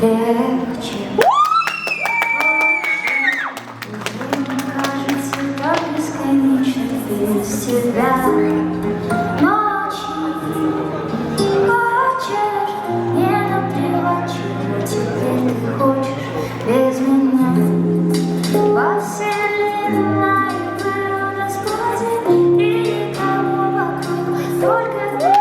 легче. Кажется, так бесконечно без тебя. Ночью хочешь, не приводить, теперь ты хочешь без меня. Во вселенной природа сплотит, и никого вокруг, только ты.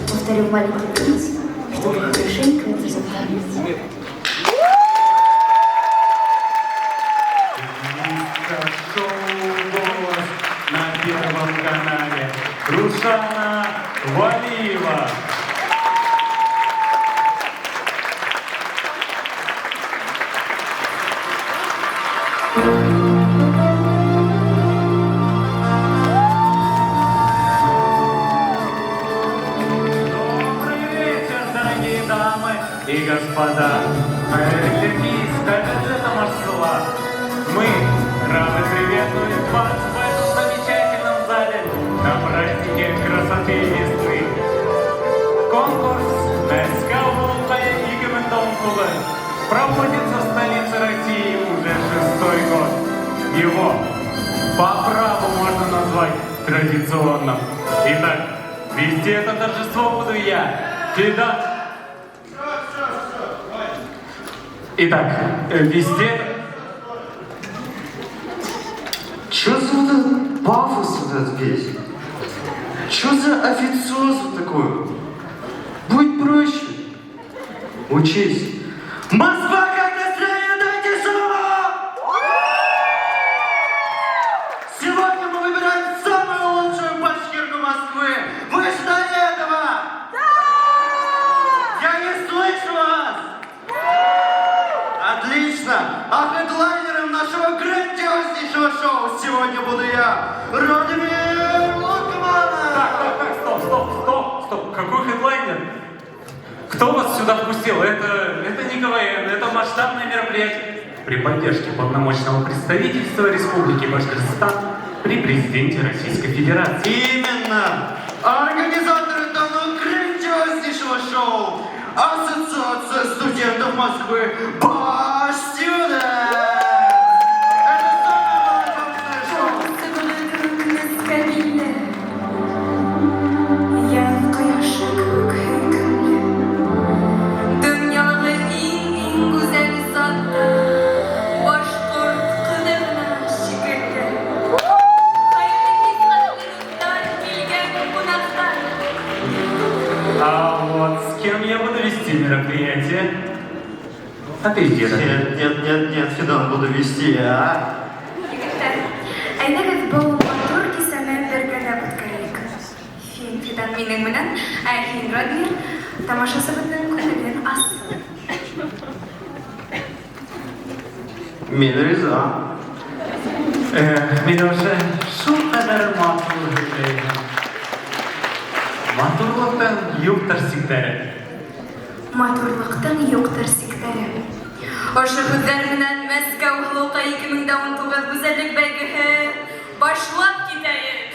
Повторю маленький принц, чтобы хорошенько это запомнить. Шоу-голос на Первом канале. Рушана Валиева. И господа, Киргизская газета «Москва». Мы рады приветствовать вас в этом замечательном зале на празднике красоты и весны. Конкурс «Эскалолая и Гамильтон-Кулы» проводится в столице России уже 6-й год. Его по праву можно назвать традиционным. Итак, вести это торжество буду я, Федот. Итак, везде... Чё за вот этот пафос вот этот весь? Чё за официоз такой? Будь проще. Учись. Москва, как настроение, дайте шоу! Сегодня мы выбираем самую лучшую башкирку Москвы. Вы ждали этого? Да! Я не слышу вас! Отлично! А хедлайнером нашего грандиознейшего шоу сегодня буду я, Радомир Лукманов! Так, стоп! Какой хедлайнер? Кто вас сюда впустил? Это не КВН, это масштабное мероприятие при поддержке полномочного представительства Республики Башкортостан при президенте Российской Федерации. Именно! Организаторы данного грандиознейшего шоу Ассоциация студентов Москвы Баш-Студент! Это самое молодежное шоу! А ты иди, Нет, Федон, буду вести, а? Әйдәгез бұл матур кисәмен бергәләп үткәрәйек. Фидан минең менән, ә һин Радмир тамашасыбызның күңелен ас. Мен риза. Миләүшә, шулкадәр матур һөйләйһең. Матурлыктан юктыр сиктәре. Матурлыктан юктыр сиктәре. Ошо һүзләр менән Мәскәү Халыкка 2019 гүзәллек бәйгеһе башлап китәйек.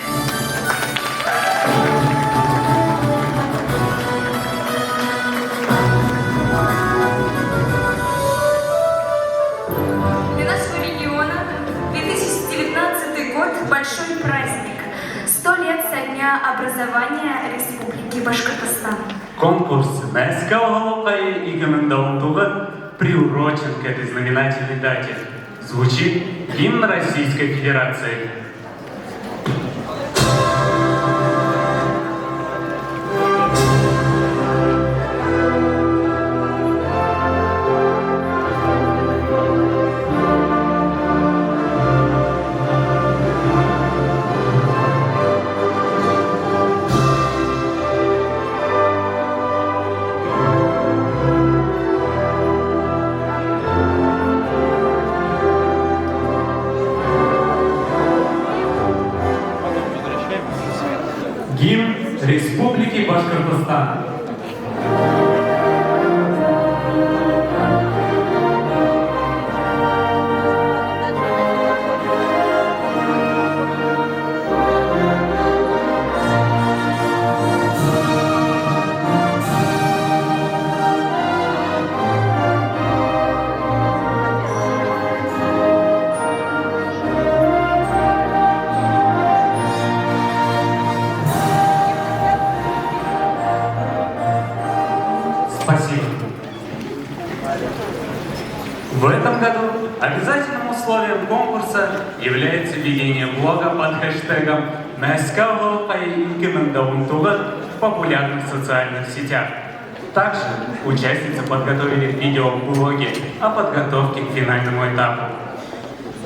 Для нашего региона 2019 год большой праздник. 100 лет со дня образования Республики Башкортостан. Конкурс Мәскәү Халыкка 2019 приурочен к этой знаменательной дате. Звучит гимн Российской Федерации. Гимн Республики Башкортостан. Спасибо. В этом году обязательным условием конкурса является ведение блога под хэштегом «Мәскәү Халыкка 2019» в популярных социальных сетях. Также участницы подготовили видеоблоги о подготовке к финальному этапу.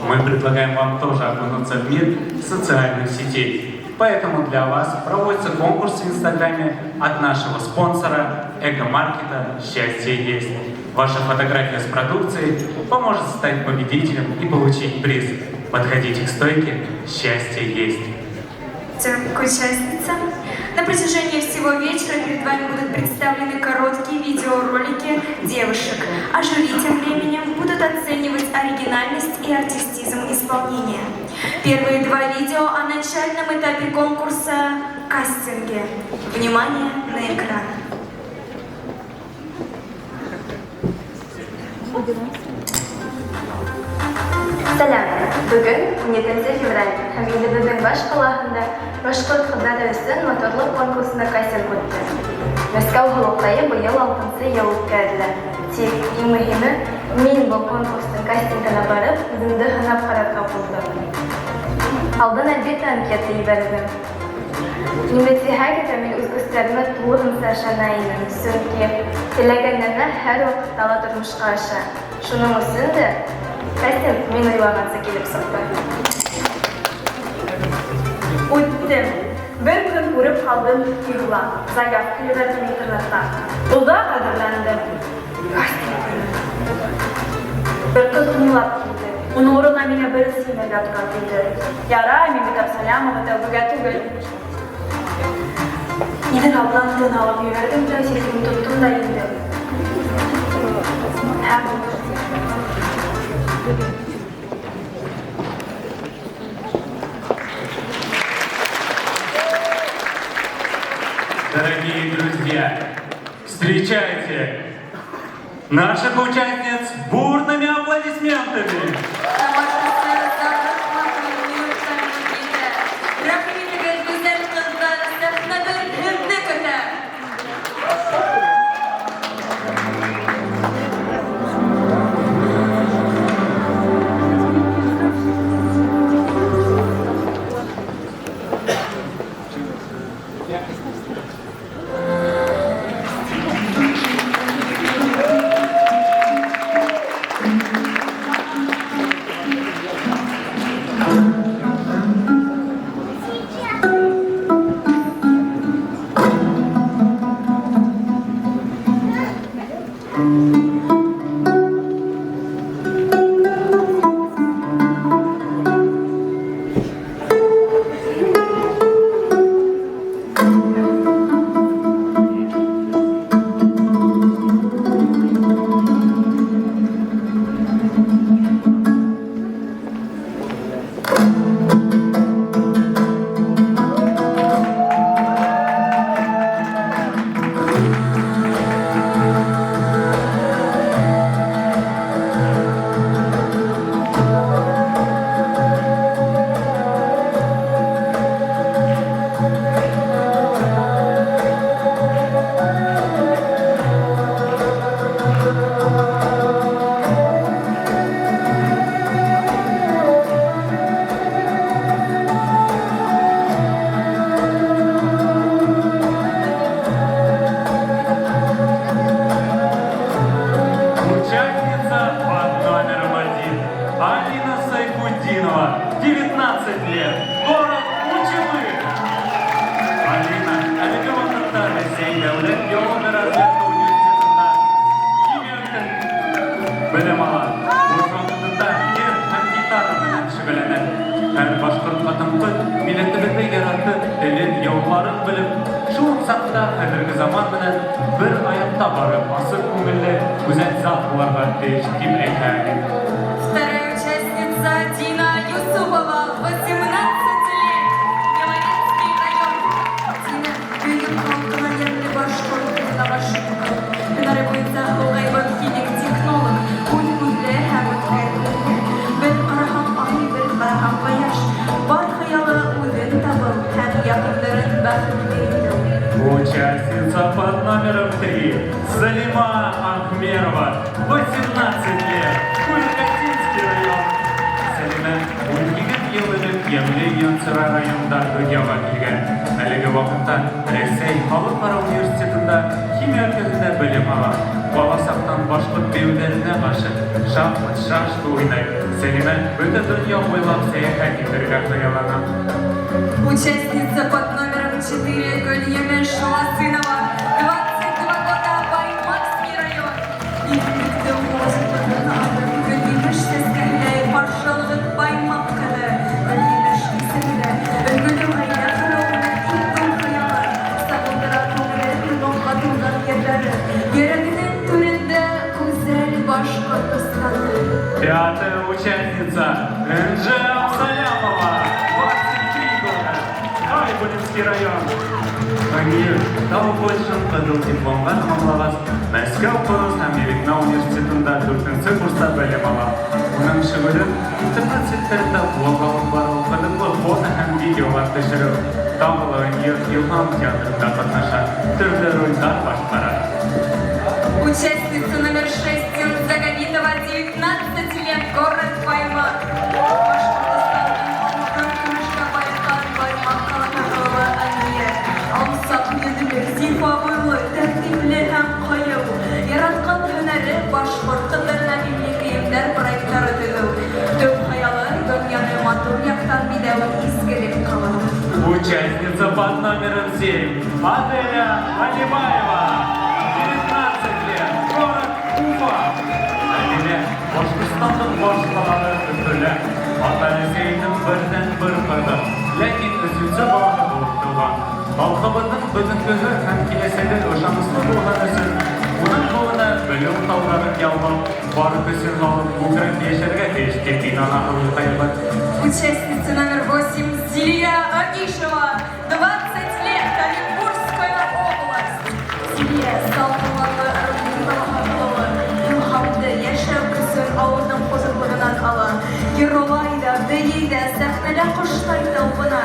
Мы предлагаем вам тоже окунуться в мир социальных сетей. Поэтому для вас проводится конкурс в Инстаграме от нашего спонсора эко-маркета «Счастье есть». Ваша фотография с продукцией поможет стать победителем и получить приз. Подходите к стойке «Счастье есть». К участницам. На протяжении всего вечера перед вами будут представлены короткие видеоролики девушек, а жюри тем временем будут оценивать оригинальность и артистизм исполнения. Первые 2 видео о начальном этапе конкурса «Кастинге». Внимание на экран. Сәлам! Бүген 17 февраль һәм илебезнең баш калаһында башкорт кызлары өчен моторлык конкурсында кастинг үтте. Мәскәү Халыкка быел 6-нчы ел үткәрелә. Тик иң мөһиме, мин бу конкурстың кастингына барып, үземне һынап карарга булдым. Алдан әлбәттә анкета ибәрдем. Ниндәй мин үз күзләремә тулысынча ышана идем, чөнки теләгәннәрне һәр вакытта ала тормышка аша. Шуның өчен дә кастинг мин уйлаганча килеп сыкты. Үттем. Бер көн күреп калдым Кирова. Заявка яздым интернетта. Туда кадерләндем. Бер кыз уйлап килде. Уның урынына мине берсе сыймагатка диде. Ярай, мин бит Абсалямова тәүбәгә түгел. Идел абдан тын алып йөрдем дә сизгем тоттым да инде. Дорогие друзья, встречайте наших участниц бурными аплодисментами. bilib, şu saqda hədrgi zaman bilen bir ayakta barıp asır көңілі güzel zat bularga değişkim eykəli. Вторая участница Дина Юсупова, 18 лет, Белорецкий район. Дина büyük halkına yerli başkortuna başlık. Hünarı Hulgaybat химик технолог, Ульгуле һәм Үткәлгә. Бер караган ай, бер караган кояш. Бар хыялы үҙен табып һәм якындарын бәхетле итү. Участница под номером 3 Залима Ахмерова, 18 лет, Кулькатинский район. Салима 12 ел элек Емле Йонсыра районында дөньяга килгән. Әлеге вакытта Рәсәй Халыкара университетында химия өлкәсендә белем ала. Бала сактан башкорт биюләренә гашык, шахмат, шашка уйный. Салима бөтен дөнья буйлап сәяхәт итәргә хыяллана. Участница под номером 4 Гульемеш Лосынова, 22 года, Баймакский район. Икмекте музыкадан алып, Гульемеш сәскәләй маршалыгын Баймаккада, Гульемеш исемдә, өлгөле гаилә коралына иң хыялы, сагындыра күңелен ноңлатылган ерләре, йөрәгенең түрендә күзәл башкортстан. Пятая участница Энджи Абсалямова, 23 года, Айбулинский район. Аңгел, тау Польшын кызыл дипломга тамамлагач, Мәскәү Корус һәм Ерекна университетында 4-нче курста белем ала. Уның шөгылен интернет сеттерендә блог алып бару, кызыклы фото һәм видеолар төшерү, тагылы Илһам театрында катнаша, төрле рольләр башкара. Участница номер 6 Загавитова, 19 лет, город Баймак. Башкортостанның Алмакан Көмешкә Байкал Баймак калакагылы Әмия. Ансак йөзле, зифа буйлы, тәртипле һәм кыю. Яраткан һөнәре башкорт кызларына милли киемнәр проектлары төзү. Төп хыялы дөньяны матур яктан биләү изгелек кылу. Участница под номером 7 Аделя Алибаева, 19 лет, город Уфа. Әдилә Башкортстанның башкалары өтөлә. Ата-әсәйнең бердән-бер кызы, ләкин өченче баласы булып туган. Халкыбызның бөтенлеге һәм киләсәге ышанычлы булган өчен уның кулына белем талларын ялгап, бары көчен алып күкрәк яшәргә тиеш дип инана Hulgaybat. Участница номер 8 Зилия Агишева, 20 лет, Оренбургская область. Зилия Салтанлы Рубинова Илһамды яшәү көсөн авылның хозурлыгынан ала. Йырлайда, бейейдә, сәхнәдә коштай талпына.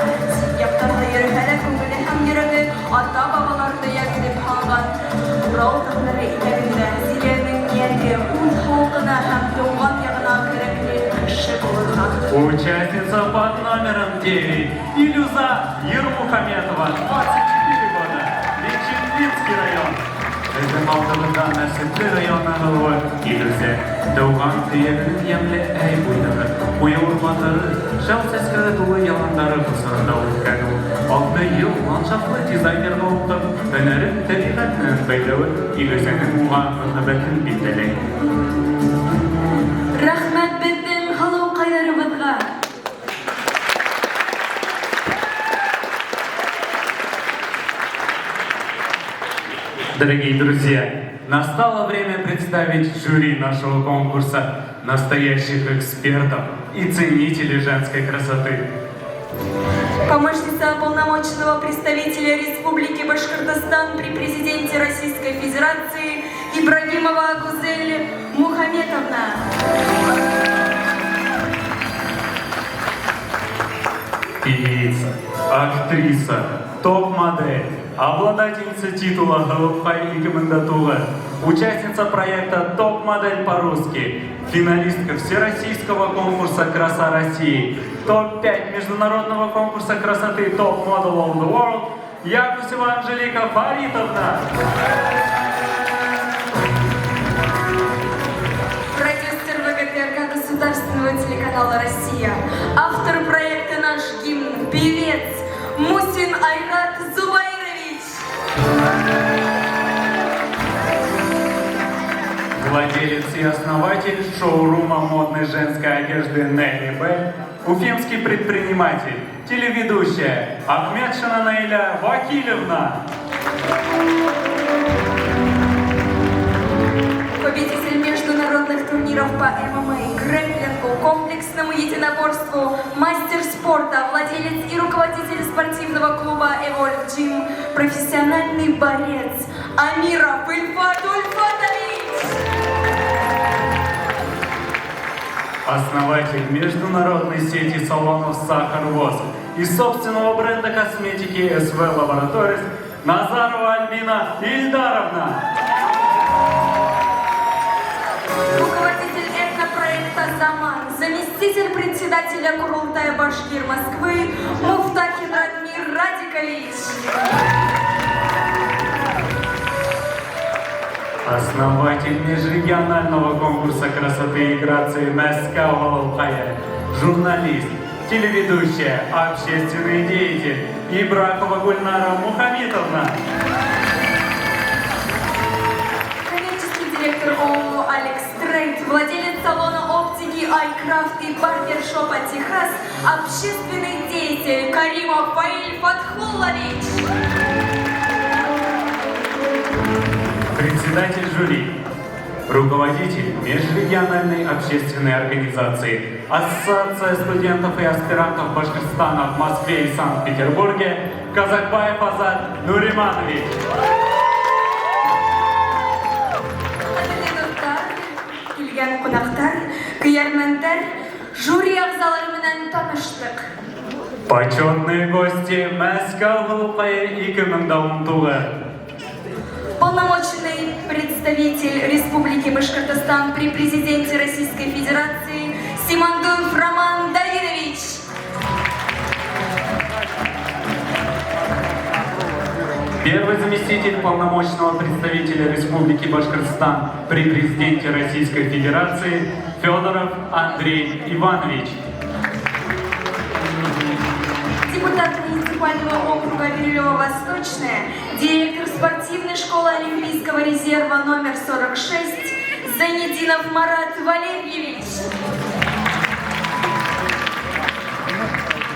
Яктарда йөрһәлә күңеле һәм йөрәге ата-бабалар төяге дип һалган. Урал тағлары итәгендә Зилиянең нияте үз халкына һәм туган ягына кирәкле кеше булырга. Участница под номером 9 Илюза Ермухаметова, 24 года, Вечеринский район. Біздің алдымызда Нәрсетлі районынан ұлы Илюза. Туған түйегінің емле әй буйдығы, буя урмандары, жау сәскәрі тулы яландары бұсырында өткән ул. 6 ел ландшафтлы дизайнерға оқып, өнәрін табиғатының бәйләуі Илюзаның уға мөхәббәтен билдәләй. Рәхмәт безнең халыкайларыбызга. Дорогие друзья, настало время представить жюри нашего конкурса, настоящих экспертов и ценителей женской красоты. Помощница уполномоченного представителя Республики Башкортостан при президенте Российской Федерации Ибрагимова Гузель Мухаметовна. Певица, актриса, топ-модель, обладательница титула «Голубкай» и комендатура, участница проекта «Топ-модель по-русски», финалистка Всероссийского конкурса «Краса России», топ-5 международного конкурса красоты «Top Model of the World» Якусева Анжелика Фаритовна. Продюсер ВГТРК государственного телеканала «Россия», автор проекта «Наш гимн», певец Мусин Айрат Зубайрович. Владелец и основатель шоурума модной женской одежды Нелли Бель, уфимский предприниматель, телеведущая Ахметшина Наиля Вакилевна. Победитель международных турниров по ММА, грэпплингу, комплексному единоборству, мастер спорта, владелец и руководитель спортивного клуба Evolve Gym, профессиональный борец Амиров Ильфат Ульфатович. Основатель международной сети салонов «Сахар Воск» и собственного бренда косметики SV Laboratories Назарова Альбина Ильдаровна. Руководитель этнопроекта «Заман», заместитель председателя Курултая Башкир Москвы Муфтахин Радмир Радикович. Основатель межрегионального конкурса красоты и грации Мэскау Галалкая, журналист, телеведущая, общественный деятель Ибракова Гульнара Мухамитовна. Коммерческий директор ООО «Алекс Трейд», владелец салона оптики «Айкрафт» и барбершопа «Техас», общественный деятель Каримов Фаиль Фатхуллович. Председатель жюри, руководитель межрегиональной общественной организации Ассоциация студентов и аспирантов Башкортостана в Москве и Санкт-Петербурге Казакбаев Азат Нуриманович. Килгән кунактар, кыярмәндәр, жюри әгъзалары менән таныштык. Почетные гости Мэскау Галалкая 2019. Полномочный представитель Республики Башкортостан при президенте Российской Федерации Симондуев Роман Давидович. Первый заместитель полномочного представителя Республики Башкортостан при президенте Российской Федерации Федоров Андрей Иванович. Депутат муниципального округа Бирюлево-Восточная, директор спортивной школы Олимпийского резерва номер 46 Зайнединов Марат Валерьевич.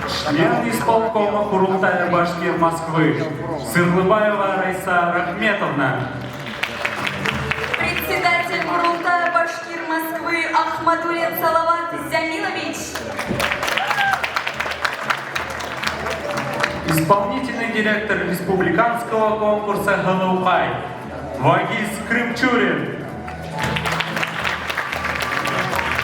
Член исполкома Курултая Башкир Москвы Сырлыбаева Райса Рахметовна. Председатель Курултая Башкир Москвы Ахмадулин Салават Зямилович. Исполнительный директор республиканского конкурса «Галалкай» Вагиз Крымчурин.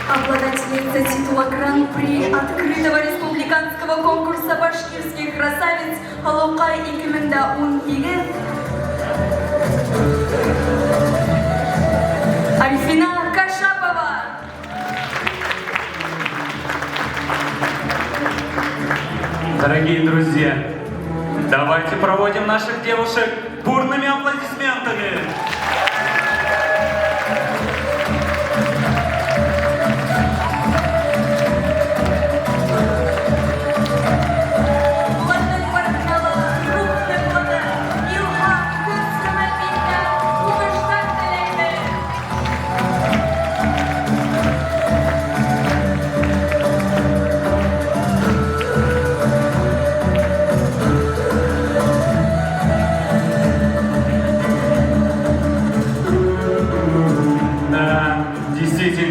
Обладательница титула Гран-при открытого республиканского конкурса башкирских красавиц Галалкай 2017 Альфина Кашапова. Дорогие друзья, давайте проводим наших девушек бурными аплодисментами.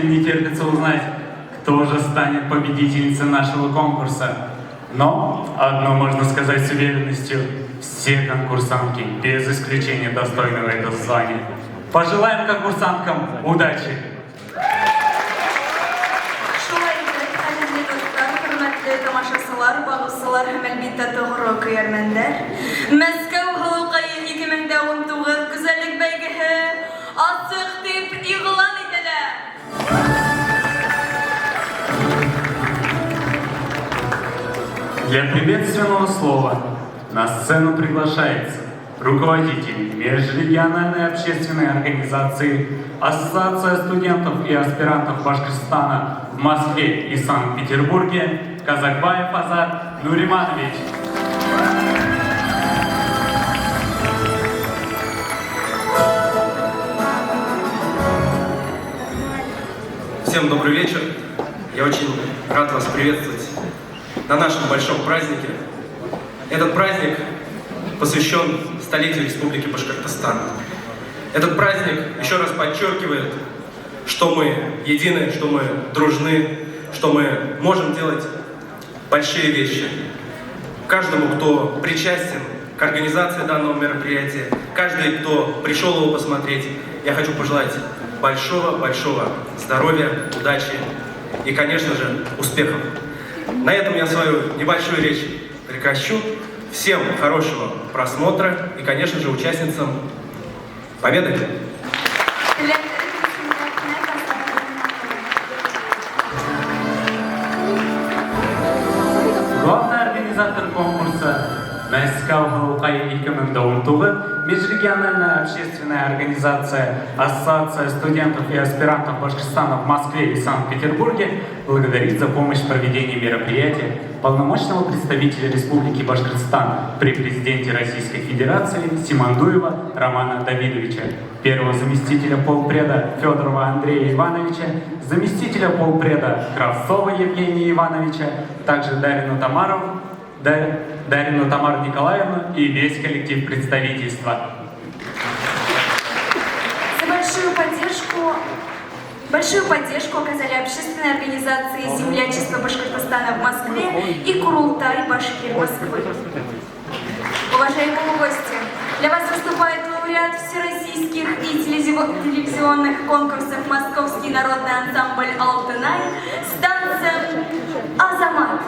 Не терпится узнать, кто же станет победительницей нашего конкурса. Но одно можно сказать с уверенностью: все конкурсантки, без исключения, достойны этого звания. Пожелаем конкурсанткам удачи! Мәскәү Галалкай 2019 güzellik бәйгеһе ачык дип игълан ителә. Для приветственного слова на сцену приглашается руководитель межрегиональной общественной организации Ассоциация студентов и аспирантов Башкортостана в Москве и Санкт-Петербурге Казакбаев Азат Нуриманович. Всем добрый вечер. Я очень рад вас приветствовать на нашем большом празднике. Этот праздник посвящен столетию Республики Башкортостан. Этот праздник еще раз подчеркивает, что мы едины, что мы дружны, что мы можем делать большие вещи. Каждому, кто причастен к организации данного мероприятия, каждый, кто пришел его посмотреть, я хочу пожелать большого-большого здоровья, удачи и, конечно же, успехов. На этом я свою небольшую речь прекращу. Всем хорошего просмотра и, конечно же, участницам победы! Главный организатор конкурса Мәскәү Халыкай 2019 межрегиональная общественная организация Ассоциация студентов и аспирантов Башкортостана в Москве и Санкт-Петербурге благодарит за помощь в проведении мероприятия полномочного представителя Республики Башкортостан при президенте Российской Федерации Симандуева Романа Давидовича, первого заместителя полпреда Федорова Андрея Ивановича, заместителя полпреда Кравцова Евгения Ивановича, также Дарину Тамару Николаевну и весь коллектив представительства. За большую поддержку оказали общественные организации «Землячество Башкортостана в Москве» и «Курултай Башкир Москвы». Уважаемые гости, для вас выступает лауреат всероссийских и телевизионных конкурсов Московский народный ансамбль «Алтынай» с танцем «Азамат».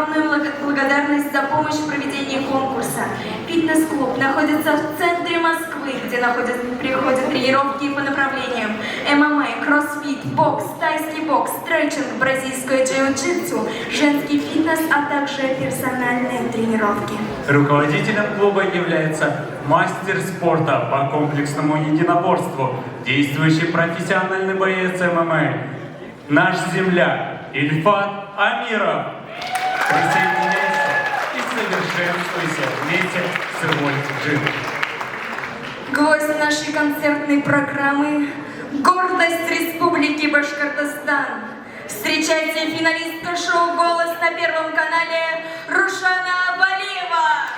огромную благодарность за помощь в проведении конкурса. Фитнес-клуб находится в центре Москвы, где проходят тренировки по направлениям ММА, кроссфит, бокс, тайский бокс, стретчинг, бразильское джиу-джитсу, женский фитнес, а также персональные тренировки. Руководителем клуба является мастер спорта по комплексному единоборству, действующий профессиональный боец ММА, наш земляк Ильфат Амиров. Присоединяйся и совершенствуйся вместе с World Gym. Гвоздь нашей концертной программы – гордость Республики Башкортостан. Встречайте финалистка шоу «Голос» на Первом канале Рушана Валиева.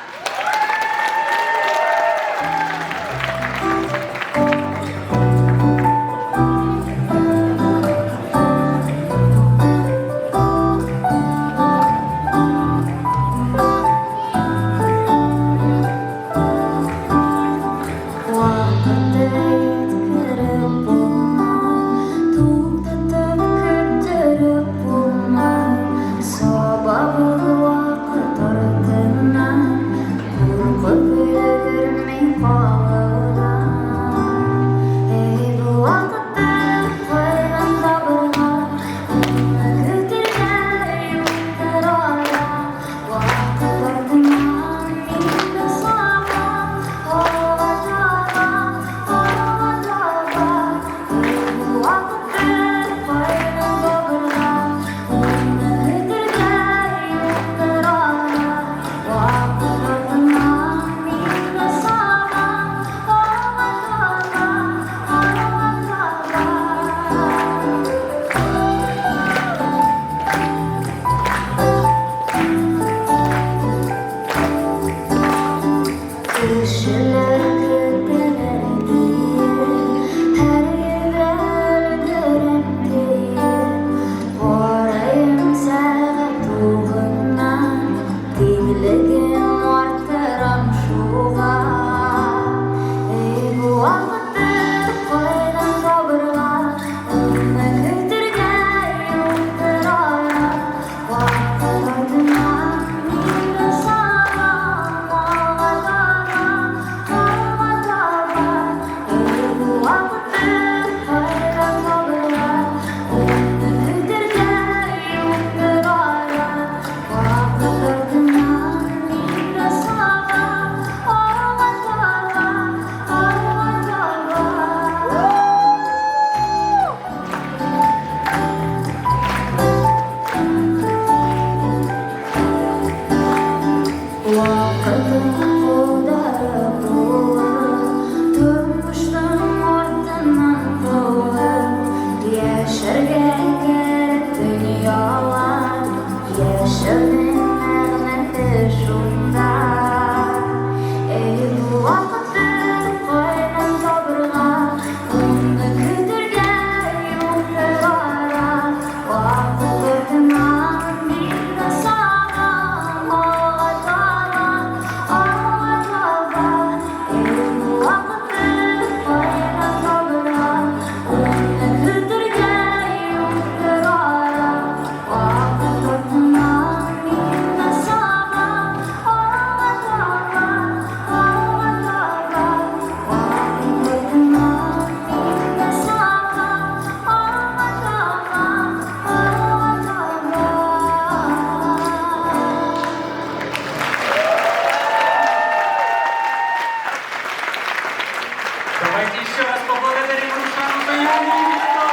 Давайте еще раз поблагодарим Рушану за ее лидерство.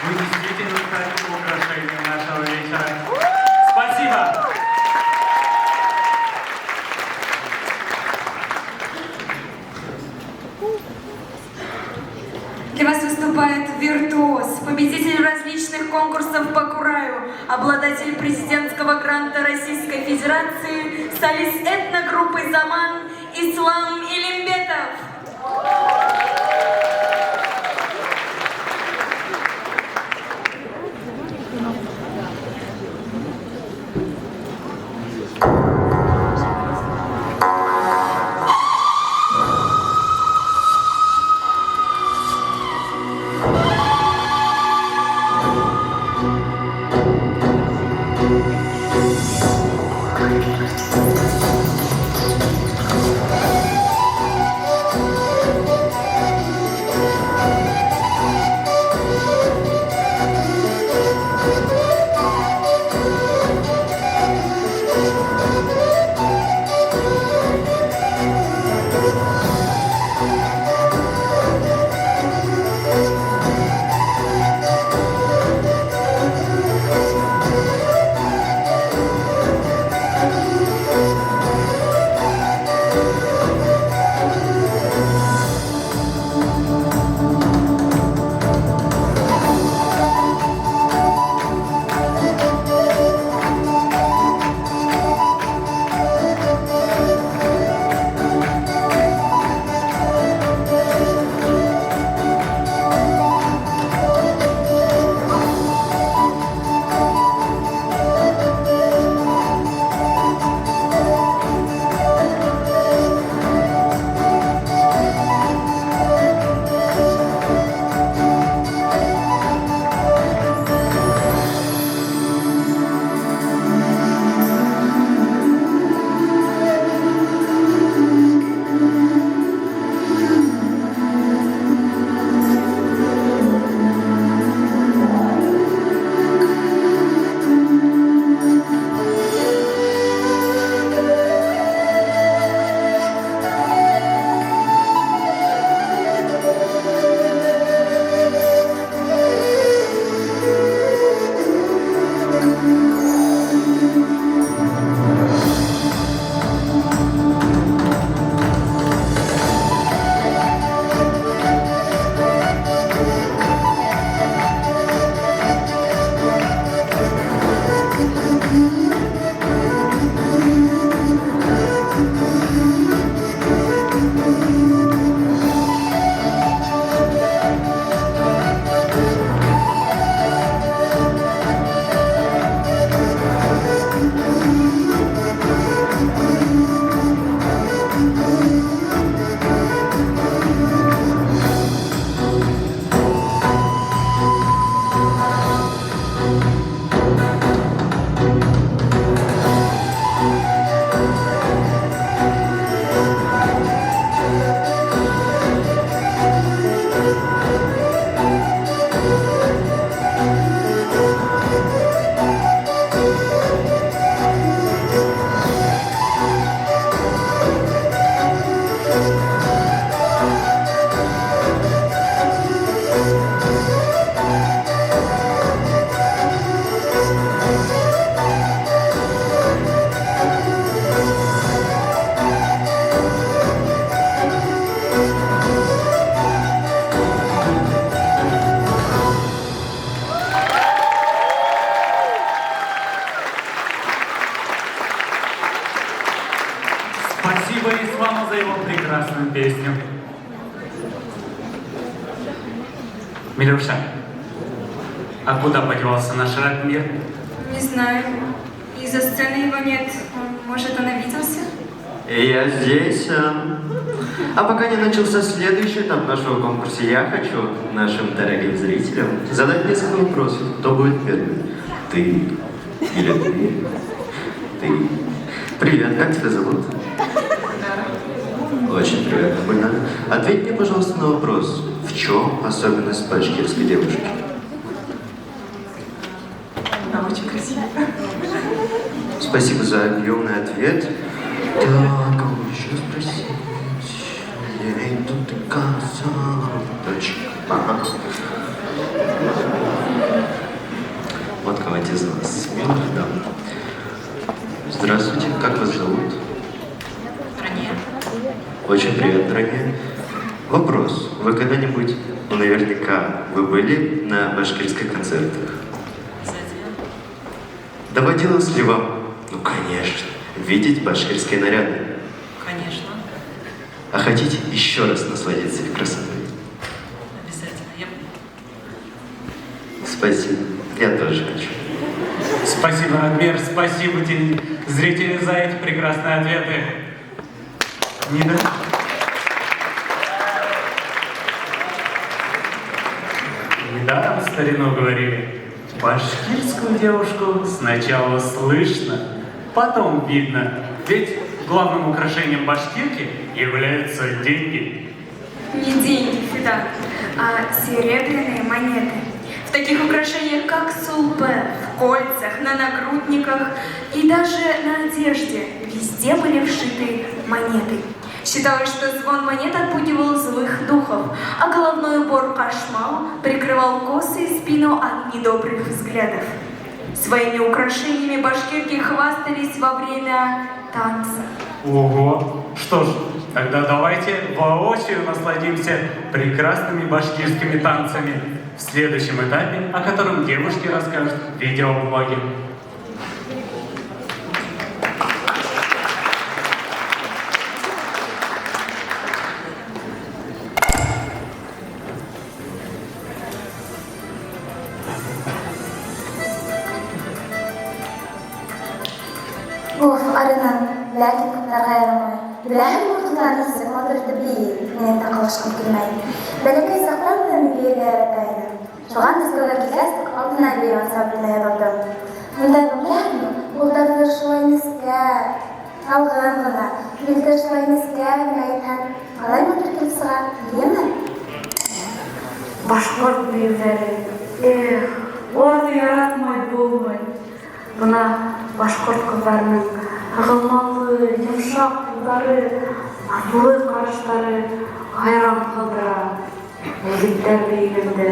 Вы действительно стали украшением нашего вечера. Спасибо. Для вас выступает виртуоз, победитель различных конкурсов по Кураю, обладатель президентского гранта Российской Федерации, солист этногруппы «Заман» Ислам Илимбетов. Спасибо Исламу за его прекрасную песню. Милюша, а куда подевался наш Ратмир? Не знаю. Из-за сцены его нет. Может, он обиделся? Я здесь. А пока не начался следующий этап нашего конкурса, я хочу нашим дорогим зрителям задать несколько вопросов. Кто будет первый? Ты или ты? Ты. Привет, как тебя зовут? Очень приятно, Гульнара. Ответь мне, пожалуйста, на вопрос. В чем особенность башкирской девушки? Она очень красивая. Спасибо за объемный ответ. Так, кого еще спросить? Я иду, ты казал. Точка. Ага. Вот кого-то из нас. Милых дам. Здравствуйте, как вас зовут? Рания. Очень приятно, Рания. Вопрос. Вы когда-нибудь, ну наверняка, вы были на башкирских концертах? Доводилось ли вам, ну конечно, видеть башкирские наряды? Конечно, А хотите еще раз насладиться их красотой? обязательно. Спасибо. Я тоже хочу. Спасибо, Ратмир, спасибо зрители за эти прекрасные ответы. Нида? Недаром в старину говорили, башкирскую девушку сначала слышно, потом видно. Ведь главным украшением башкирки являются деньги. Не деньги, Фидан, а серебряные монеты. В таких украшениях, как сулпе, в кольцах, на нагрудниках и даже на одежде, везде были вшиты монеты. Считалось, что звон монет отпугивал злых духов, а головной убор кашмал прикрывал косы и спину от недобрых взглядов. Своими украшениями башкирки хвастались во время танца. Ого! Что ж, тогда давайте воочию насладимся прекрасными башкирскими танцами в следующем этапе, о котором девушки расскажут в видеоблоге. Of aradan laakiin kuntaqa yaramay. Bilaahi murtuqaanisa madrada biyi min taqawshqan kilmay. Balakay saqalna miye garatayna. Şoğan diskolar kilastik altına biyan sabrina yaradım. Bunda bilahmi uldarlar şulayniska alğan gına. Bildir şulayniska gaytan. Qalay mutlu kilsiga diyemi? Башқұрт бийлері, оларды яратмай болмай. Бұна башқұрт қыздарының ағылмалы, жұмшақ қолдары, асылы қарыштары хайран қалдыра. Жігіттер бейгенде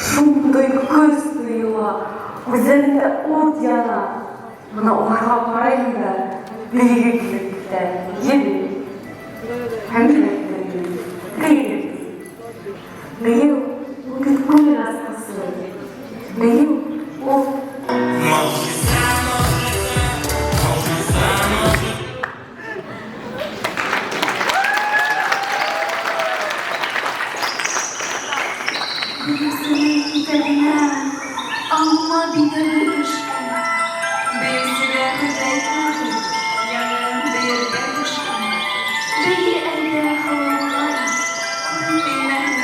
шумдай көз тұйыла, көзінде от яна. Бұна оларға қарайын да бейге келіпті, ебе. Әңгілі Бейіл, ол күн асқысы. Бейіл, ол... Gülümsemeyi giderine alma bir de düşkün. Büyüsüne kudretli, yanım bir de düşkün. Beni elde havalar, bilmem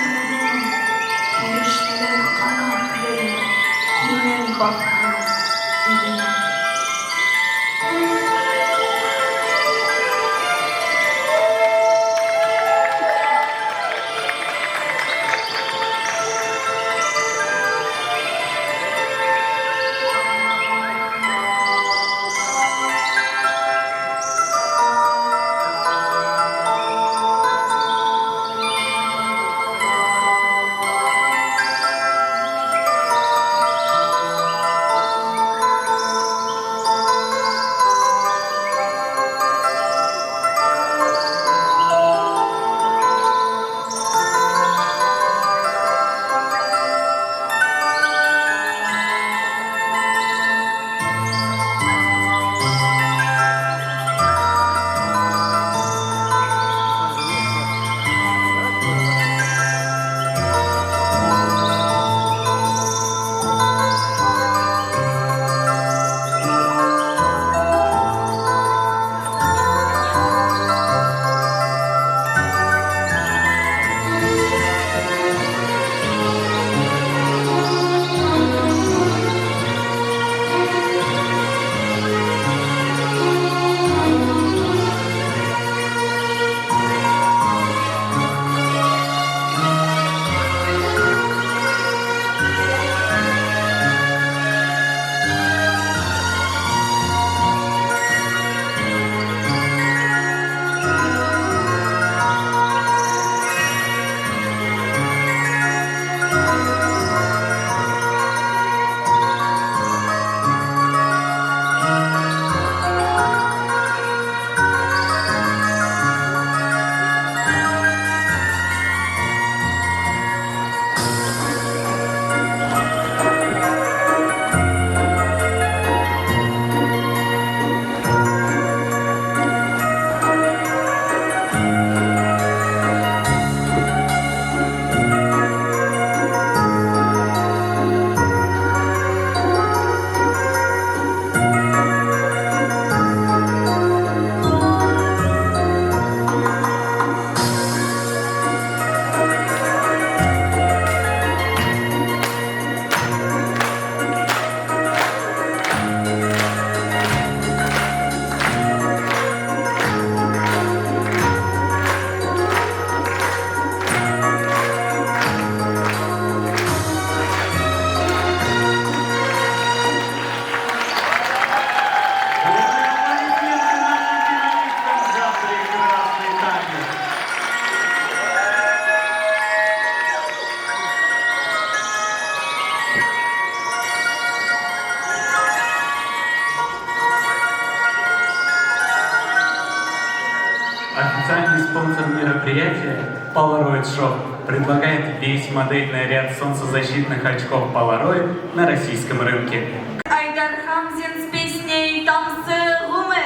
Официальный спонсор мероприятия Polaroid Shop предлагает весь модельный ряд солнцезащитных очков Polaroid на российском рынке. Айдар Хамзин с песней «Танцы Гумер».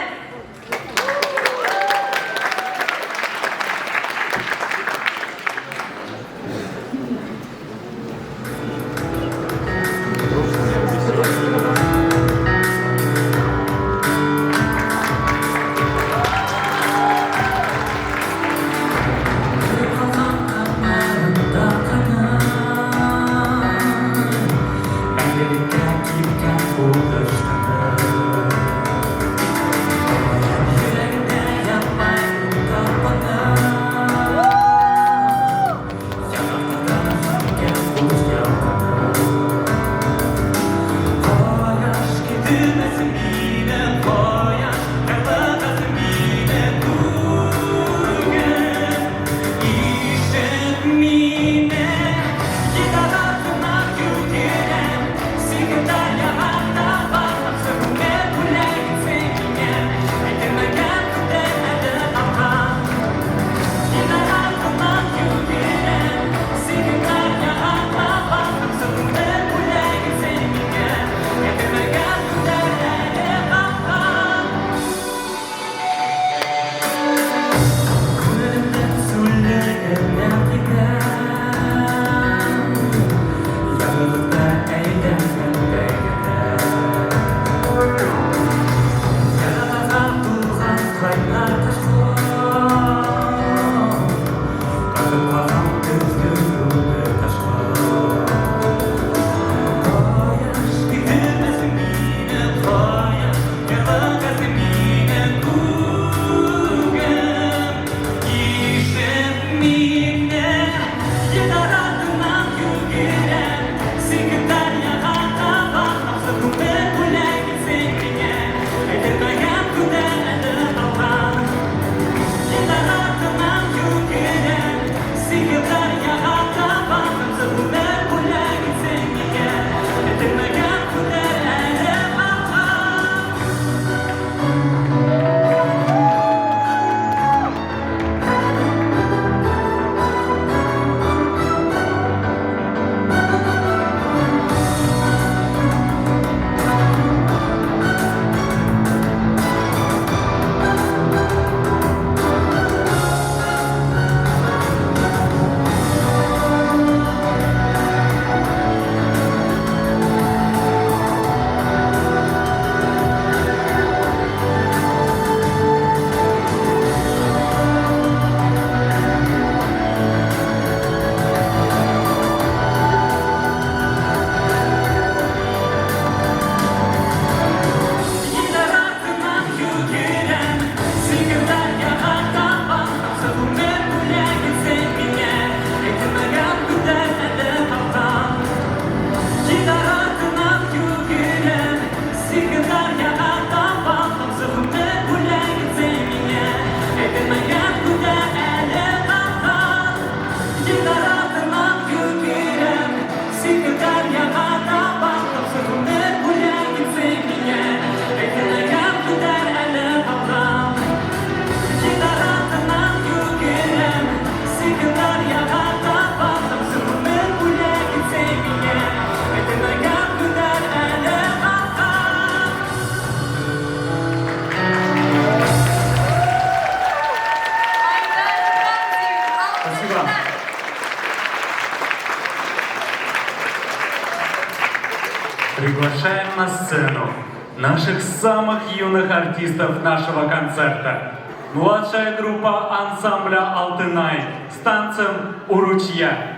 Приглашаем на сцену наших самых юных артистов нашего концерта. Младшая группа ансамбля «Алтынай» с танцем «У ручья».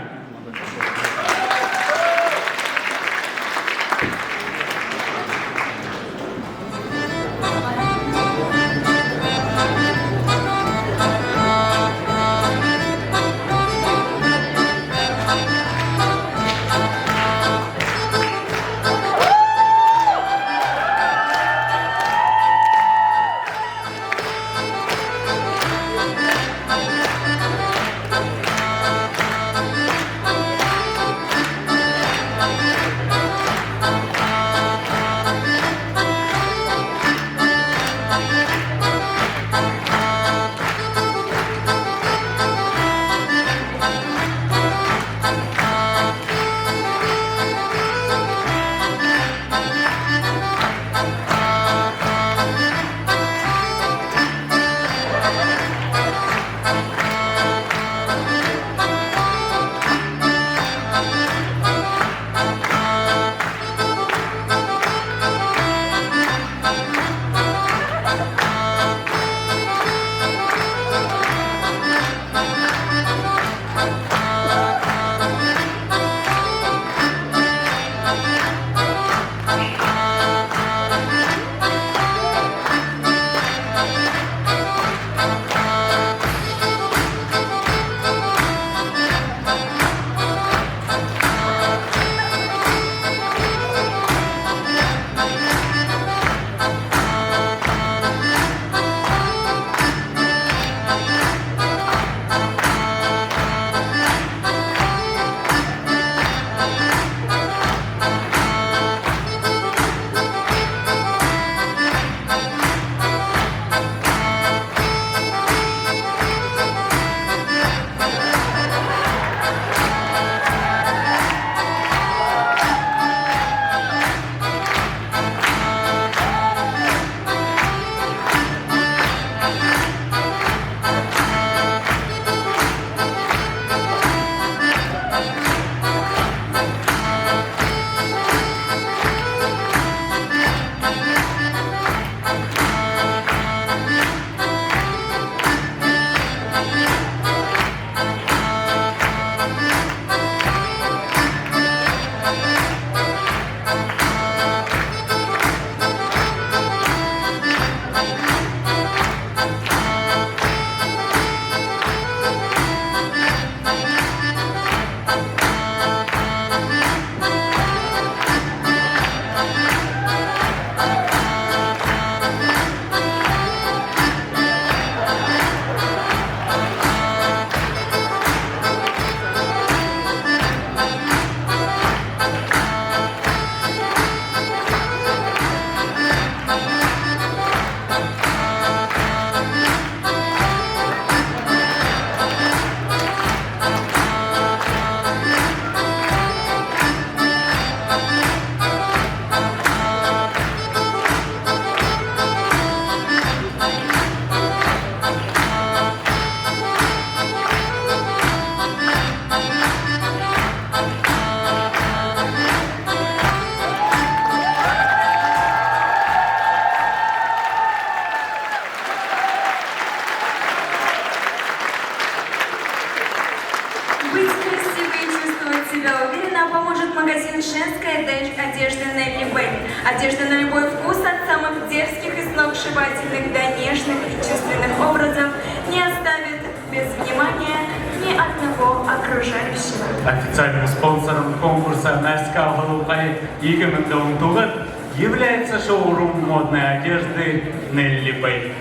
магазин женской одежды Нелли Бэй. Одежда на любой вкус, от самых дерзких и сногсшибательных до нежных и чувственных образов, не оставит без внимания ни одного окружающего. Официальным спонсором конкурса «Наська Голубай» 2019 является шоурум модной одежды Нелли Бэй.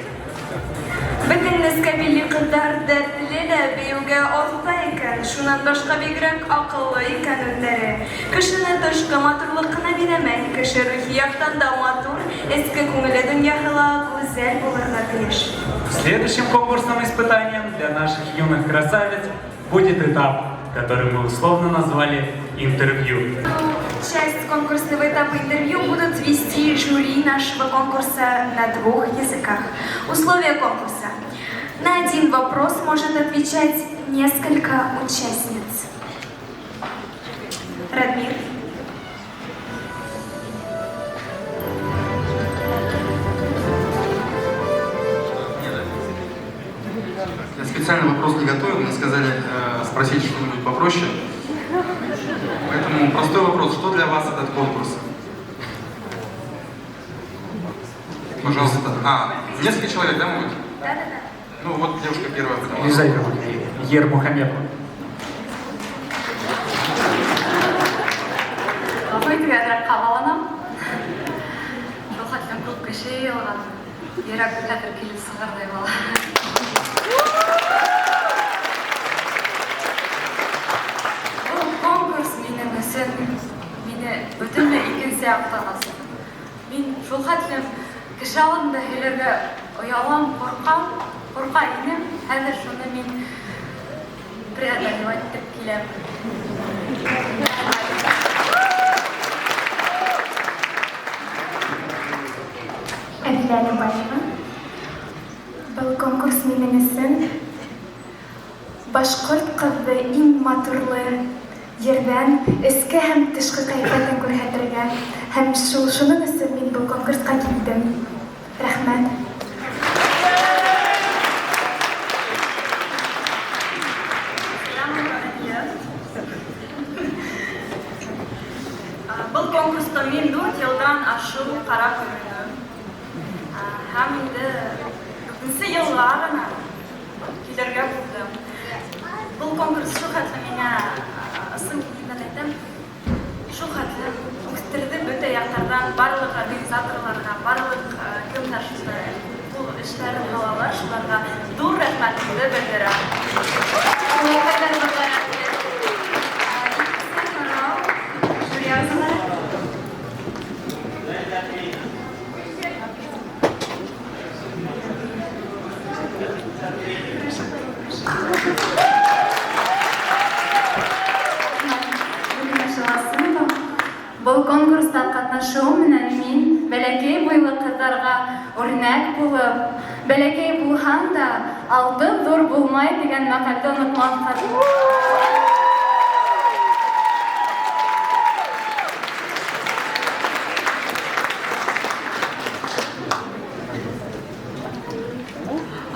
Бөтен нескабилли кыздар дәртле дә беюгә оста икән, шуннан башка бигрәк акыллы икән үзләре. Кешене тышкы матурлык кына бирәмәй, кеше рухи яктан да матур, эске күңеле дөньяһы ла гүзәл булырга тиеш. Следующим конкурсным испытанием для наших юных красавиц будет этап, который мы условно назвали «Интервью». Часть конкурсного этапа интервью будут вести жюри нашего конкурса на 2 языках. Условия конкурса. На один вопрос может отвечать несколько участниц. Радмир. Я специально вопрос не готовил, мне сказали спросить что-нибудь попроще. Поэтому простой вопрос, что для вас этот конкурс? Пожалуйста. Несколько человек, да, могут? Да. Ну вот девушка первая. Езжай, Ермухамедова. Ғафу итегеҙ ҡабаланам. Шул хәтлем күп кеше йыйылған. Йөрәк хәҙер килеп сығырҙай була. Был конкурс минең өсөн мине бөтөнләй икенсе яҡтан аса. Мин шул хәтлем кеше алдында һөйләргә оялам, ҡурҡа инем. Хәҙер шуны мин преодолевать итеп киләм. Әдилә Баева. Был конкурс минең өсөн башҡорт ҡыҙҙы иң матурлы ерҙән эске һәм тышҡы ҡиәфәтен күрһәтергә һәм шуның өсөн мин был конкурсҡа килдем. Рәхмәт. Был конкурста мин 4 йылдан ашыу ҡарап йөрөнөм. Һәм инде 4нсе йылға гына килергә булдым. Был конкурс шул хәтле миңә ысын килгән әйтәм. Шул хәтле үстерде бөтә яҡтарҙан барлыҡ организаторларға, барлык кем ташыды бул эшләрен һалалар, шуларға ҙур рәхмәтемде белдерәм. Жюри ағзалары. Был конкурста ҡатнашыу менән мин бәләкәй буйлы ҡыҙҙарға үрнәк булып, бәләкәй булһаң да алды ҙур булмай дигән мәҡәлде онотмаҫҡа.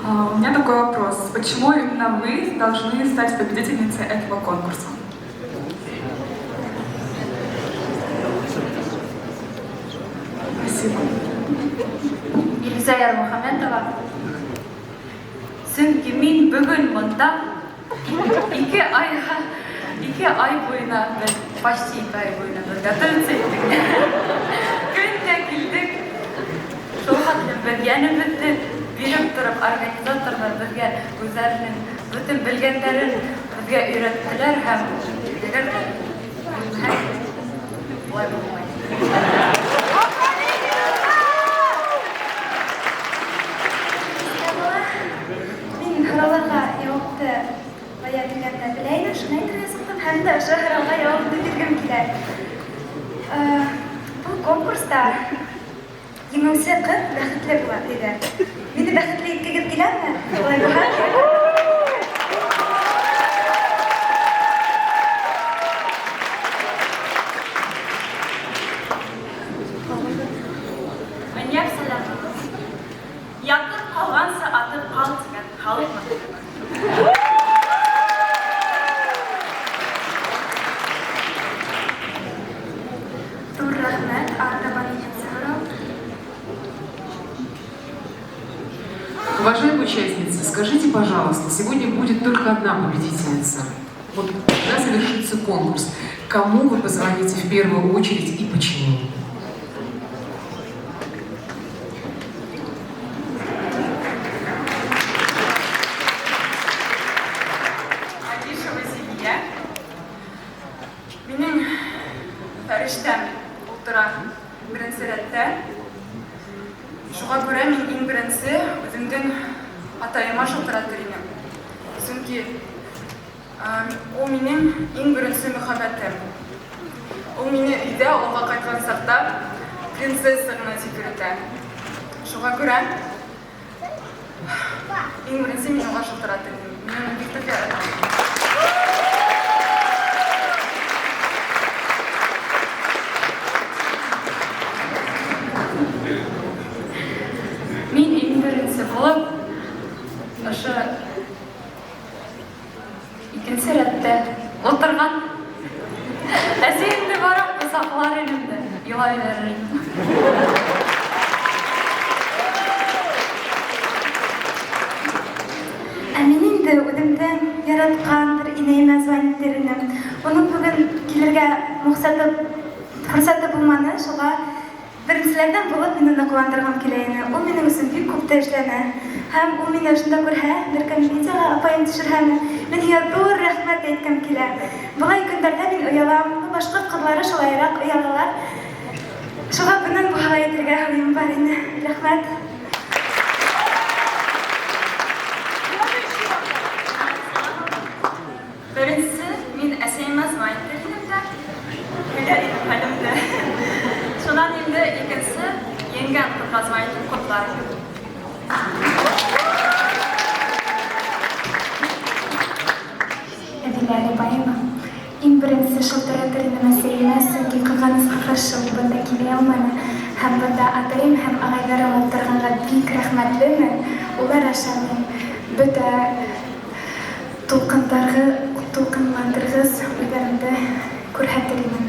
У меня такой вопрос. Почему именно вы должны стать победительницей этого конкурса? Спасибо. Илза Ярмөхәмәтова. Сөнки мин бөгөн бында 2 ай буена, почти 2 ай буена готовиться иттек. Көн дә килдек. Шул хәтлем белгәнебеҙҙе биреп тороп, организаторлар беҙгә үҙҙәренең бөтөн белгәндәрен беҙгә өйрәттеләр һәм әгәр ҙә улай булмай. Мин һорауҙарға яуапты бая белгәндә белә инем, шуны әйтергә сыҡтым һәм дә ошо һорауға яуапты биргем килә. Был конкурста еңеүсе ҡыҙ бәхетле була, тиҙәр. Мине бәхетле иткегеҙ киләме? Улай булһа, Мәнйәп сәләмегеҙ. Ятып ҡалғансы атып ҡал тигән халыҡ мәҡәле. участницы, скажите, пожалуйста, сегодня будет только одна победительница. Вот когда завершится конкурс, кому вы позвоните в первую очередь и почему? Алишева Зилия. Менің фәрештәм ултыра беренче рәттә. Шуңа күрә мин иң беренче үземнең атайыма шалтыратыр идем. Чөнки ул минем иң беренче мәхәббәтем. Ул мине өйдә алга кайткан сакта принцесса гына җибәрде. Шуңа күрә иң беренче мин аңа шалтыратыр идем. Мин бик тә яратам. Мин иң беренче булып, ошо икенче рәттә утырган. Әсәйемне барып кысаклар инде, елай берәр. Мин инде үдемдән яраткан бер инәймә звониттеринем. Уның бүген килергә форсаты булманы, шуңа беренчеләрдән булып мине куандырган килә иде. Ул минем өчен бик күп тә эшләнә. Һәм ул мине шунда күрһә, бер комедиягә апайым төшерһәме, мин һәр ҙур рәхмәт әйткәм килә. Болай көндәрдә мин оялам, башка кызлары шулайрак оялалар. Шуңа бунан баһалай итәргә уем бар иде. Рәхмәт. Беренче мин әсәйемә звониттеринем дә. Менә хәлемдә. Шуннан инде икенче еңгән кызга звониттерин котлар. Әдиләре байыма. Иң беренче шалтыратырына мәсьәлә сөнки кылганыз кырышыл бында килә алманы. Һәм бында атайым һәм агайларым утырганга бик рәхмәтлемен. Улар аша мин бөтә тулкынландыргыз уйларымды күрһәтермен.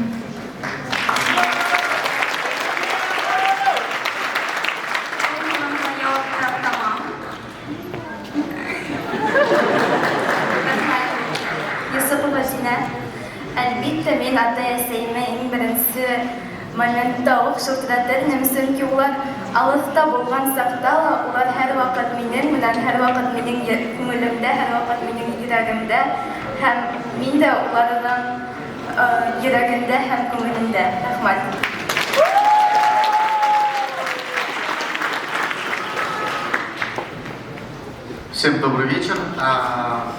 Әлбиттә, мин ата-әсәйемә иң беренче моментта ук шалтыратырмын, чөнки улар алыста булган сакта ла улар һәрвакыт минем белән, һәрвакыт минең күңелемдә, һәрвакыт минең йөрәгемдә, һәм мин дә уларның йөрәгендә һәм күңелендә. Рәхмәт. Всем добрый вечер.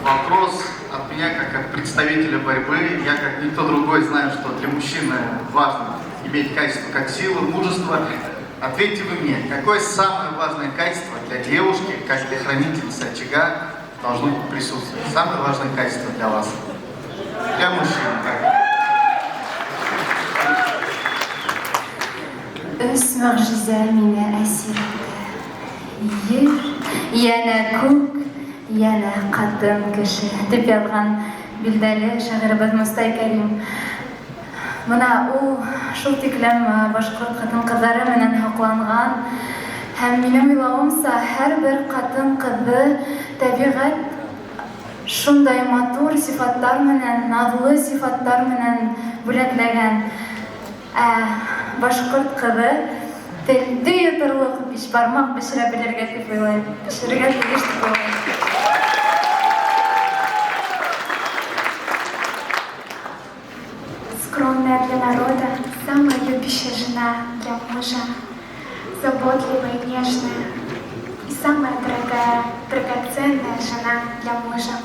Вопрос от меня как от представителя борьбы. Я как никто другой знаю, что для мужчины важно иметь качество как силу, мужество. Ответьте вы мне, какое самое важное качество для девушки, как для хранительницы очага, должно присутствовать? Самое важное качество для вас? Для мужчин. Өс мөгъжизә мине әсир итте. Яна күк, яна катын кеше дип язган билдәле шагыйрыбыз Мостай Кәрим. Мына ул шул тиклем башкорт хатын-кызлары менән хакланган һәм минем уйлавымса һәрбер катын-кызы табигать шундай матур сифаттар менән, наҙлы сифаттар менән бүләкләгән. Башкорт кызы телде йотарлык бишбармак бешерә белергә дип уйлайм. Бешерергә тиеш дип уйлайм. Скромная для народа, самая любящая жена для мужа, заботливая и нежная, и самая дорогая, драгоценная жена для мужа.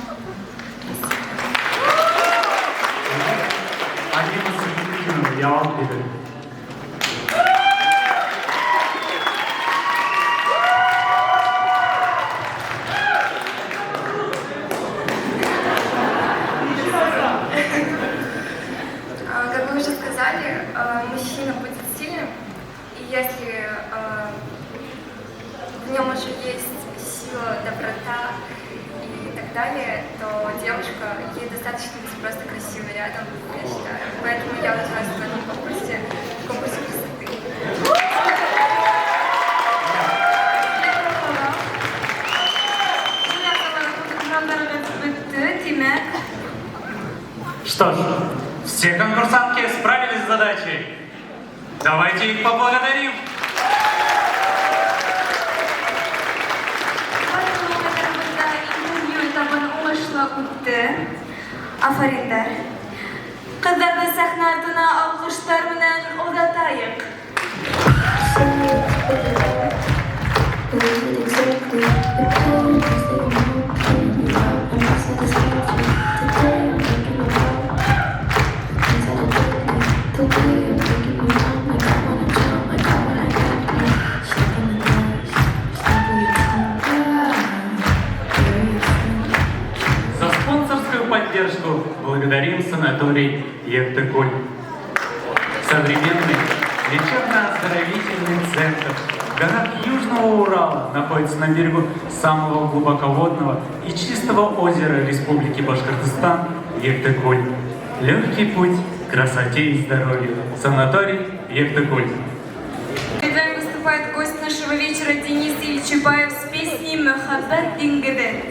Я вам передаю. Как вы уже сказали, мужчина будет сильным, и если в нем уже есть сила, доброта и так далее, то девушка, ей достаточно быть просто красивой рядом, я считаю. Поэтому я участвую в этом конкурсе красоты. Что ж, все конкурсантки справились с задачей. Давайте их поблагодарим. Interview taban ulaşla üttü. Aferin. Kızlarını sahne ardına alkışlar bilen uzatayık. За спонсорскую поддержку благодарим санаторий Евтыкуль. Современный лечебно-оздоровительный центр в горах Южного Урала находится на берегу самого глубоководного и чистого озера Республики Башкортостан Евтыкуль. Легкий путь к красоте и здоровью. Санаторий Евтыкуль. Перед вами выступает гость нашего вечера Денис Ильич Чапаев с песней «Мухаббат Дингеде».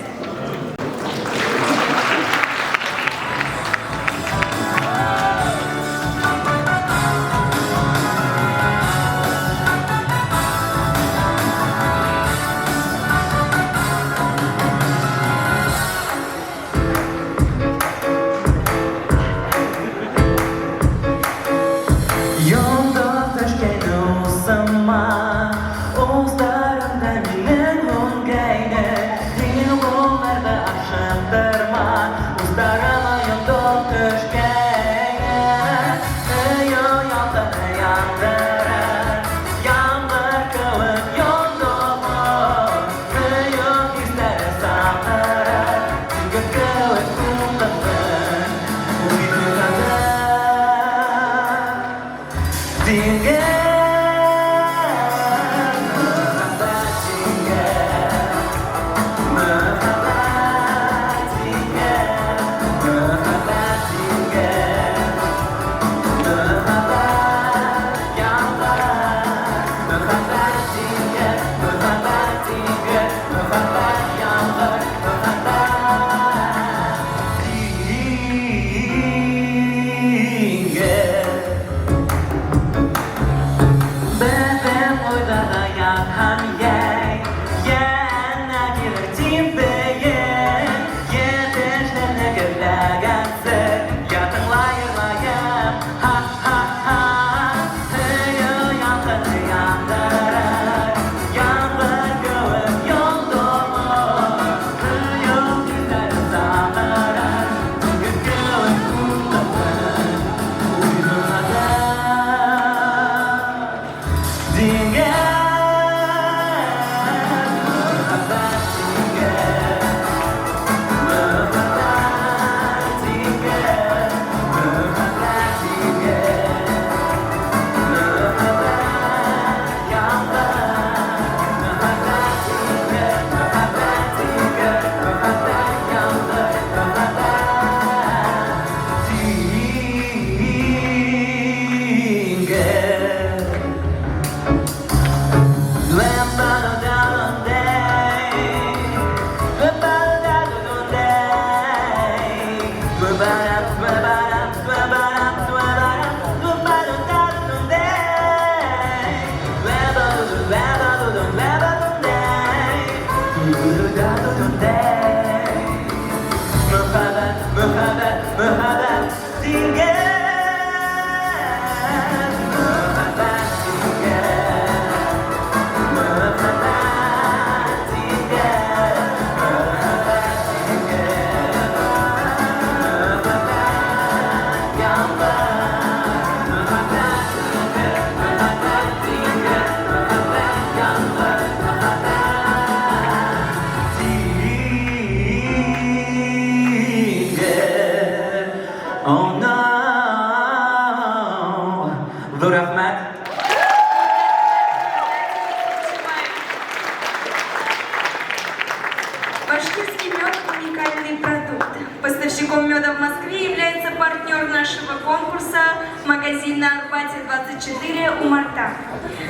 Башкирский мед – уникальный продукт. Поставщиком меда в Москве является партнер нашего конкурса магазин на Арбате 24 у Марта.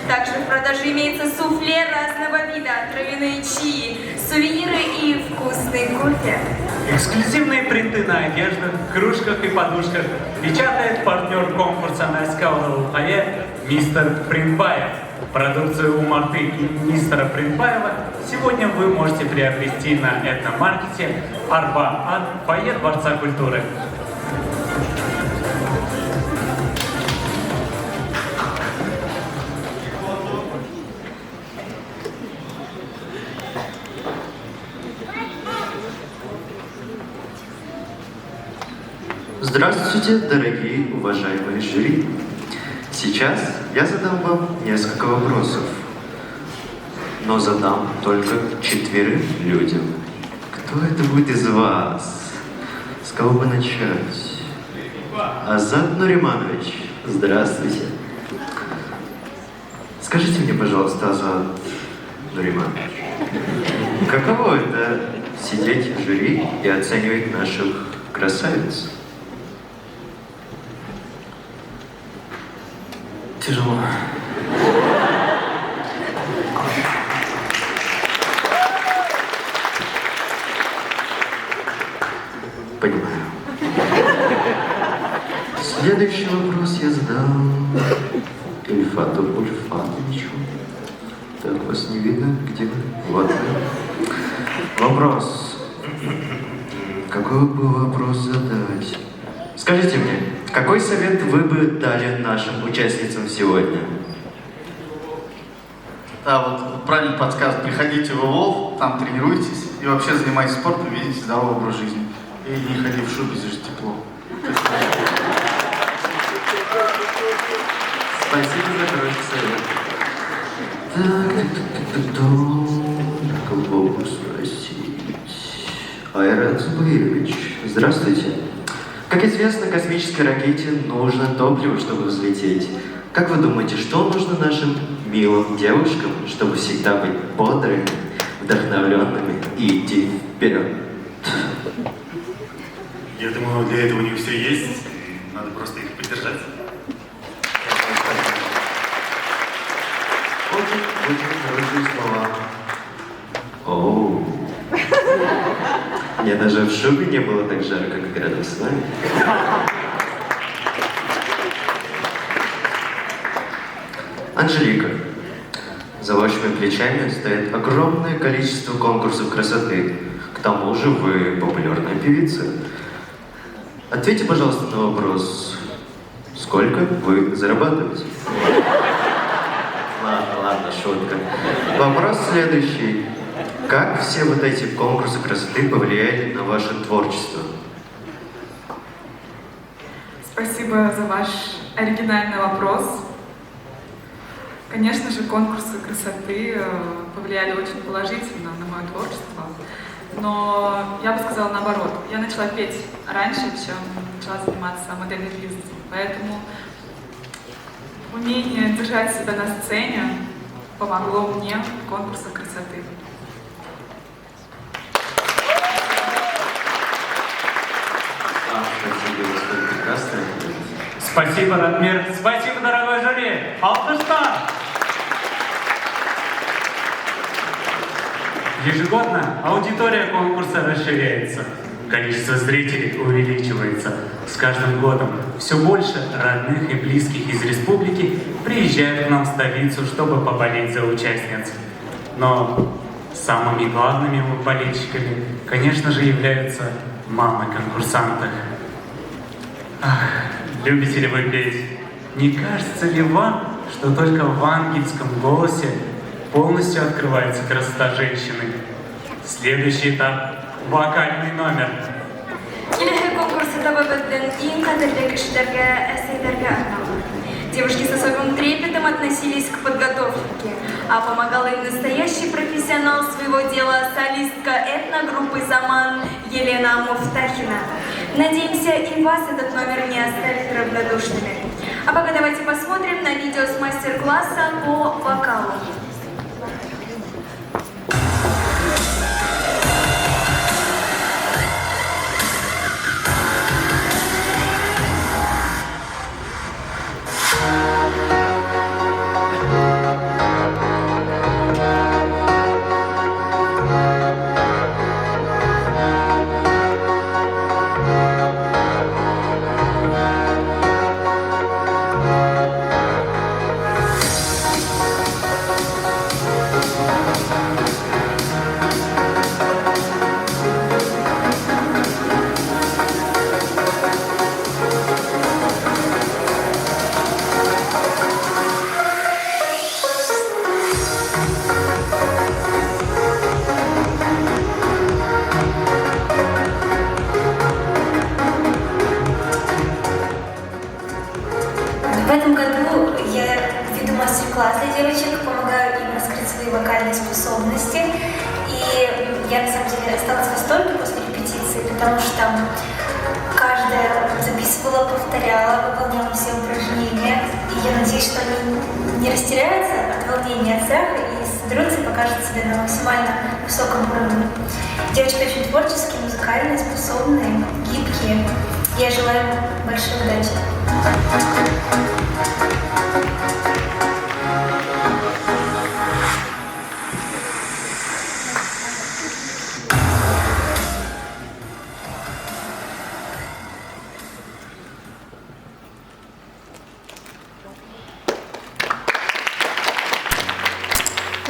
Также в продаже имеется суфле разного вида, травяные чаи, сувениры и вкусный кофе. Эксклюзивные принты на одеждах, кружках и подушках печатает партнер конкурса Наскауна Улхае мистер Принтбаев. Продукцию Умарты и мистера Принтбаева сегодня вы можете приобрести на этномаркете Арба от фойе Дворца культуры. Здравствуйте, дорогие уважаемые жюри. Сейчас я задам вам несколько вопросов, но задам только 4 людям. Кто это будет из вас? С кого бы начать? Азат Нуриманович, здравствуйте. Скажите мне, пожалуйста, Азат Нуриманович, каково это сидеть в жюри и оценивать наших красавиц? Тяжело. Понимаю. Следующий вопрос я задам Ильфату Ульфатовичу. Так, вас не видно. Где вы? Вот вы. Вопрос. Какой бы вопрос задать? Скажите мне, какой совет вы бы дали нашим участницам сегодня? Да, вот правильный подсказ. Приходите в ВОВ, там тренируйтесь и вообще занимайтесь спортом, ведите здоровый образ жизни. И не ходи в шубе, здесь же тепло. Спасибо за хороший совет. Так, кого бы спросить? Айрат Зубаирович, здравствуйте. Как известно, космической ракете нужно топливо, чтобы взлететь. Как вы думаете, что нужно нашим милым девушкам, чтобы всегда быть бодрыми, вдохновленными и идти вперед? Я думаю, для этого у них все есть. Надо просто их поддержать. Очень хорошие слова. Оу. Мне даже в шубе не было так жарко, как рядом с вами. Анжелика, за вашими плечами стоит огромное количество конкурсов красоты. К тому же вы популярная певица. Ответьте, пожалуйста, на вопрос, сколько вы зарабатываете? Ладно, шутка. Вопрос следующий. Как все вот эти конкурсы красоты повлияли на ваше творчество? Спасибо за ваш оригинальный вопрос. Конечно же, конкурсы красоты повлияли очень положительно на мое творчество, но я бы сказала наоборот. Я начала петь раньше, чем начала заниматься модельным бизнесом, поэтому умение держать себя на сцене помогло мне в конкурсах красоты. Спасибо, Радмир. Спасибо, дорогой жюри. Алкыштар! Ежегодно аудитория конкурса расширяется. Количество зрителей увеличивается. С каждым годом все больше родных и близких из республики приезжают к нам в столицу, чтобы поболеть за участниц. Но самыми главными болельщиками, конечно же, являются мамы конкурсанток. Ах, любите ли вы петь? Не кажется ли вам, что только в ангельском голосе полностью открывается красота женщины? Следующий этап – вокальный номер. Киләһе конкурсы табыбыдың иң кадерле кешеләргә әсәрләргә арналган. Девушки с особым трепетом относились к подготовке, а помогала им настоящий профессионал своего дела, солистка этногруппы «Заман» Елена Муфтахина. Надеемся, и вас этот номер не оставит равнодушными. А пока давайте посмотрим на видео с мастер-класса по вокалу. потому что там каждая записывала, повторяла, выполняла все упражнения. И я надеюсь, что они не растеряются от волнения, от страха и соберутся и покажут себя на максимально высоком уровне. Девочки очень творческие, музыкальные, способные, гибкие. Я желаю им большой удачи.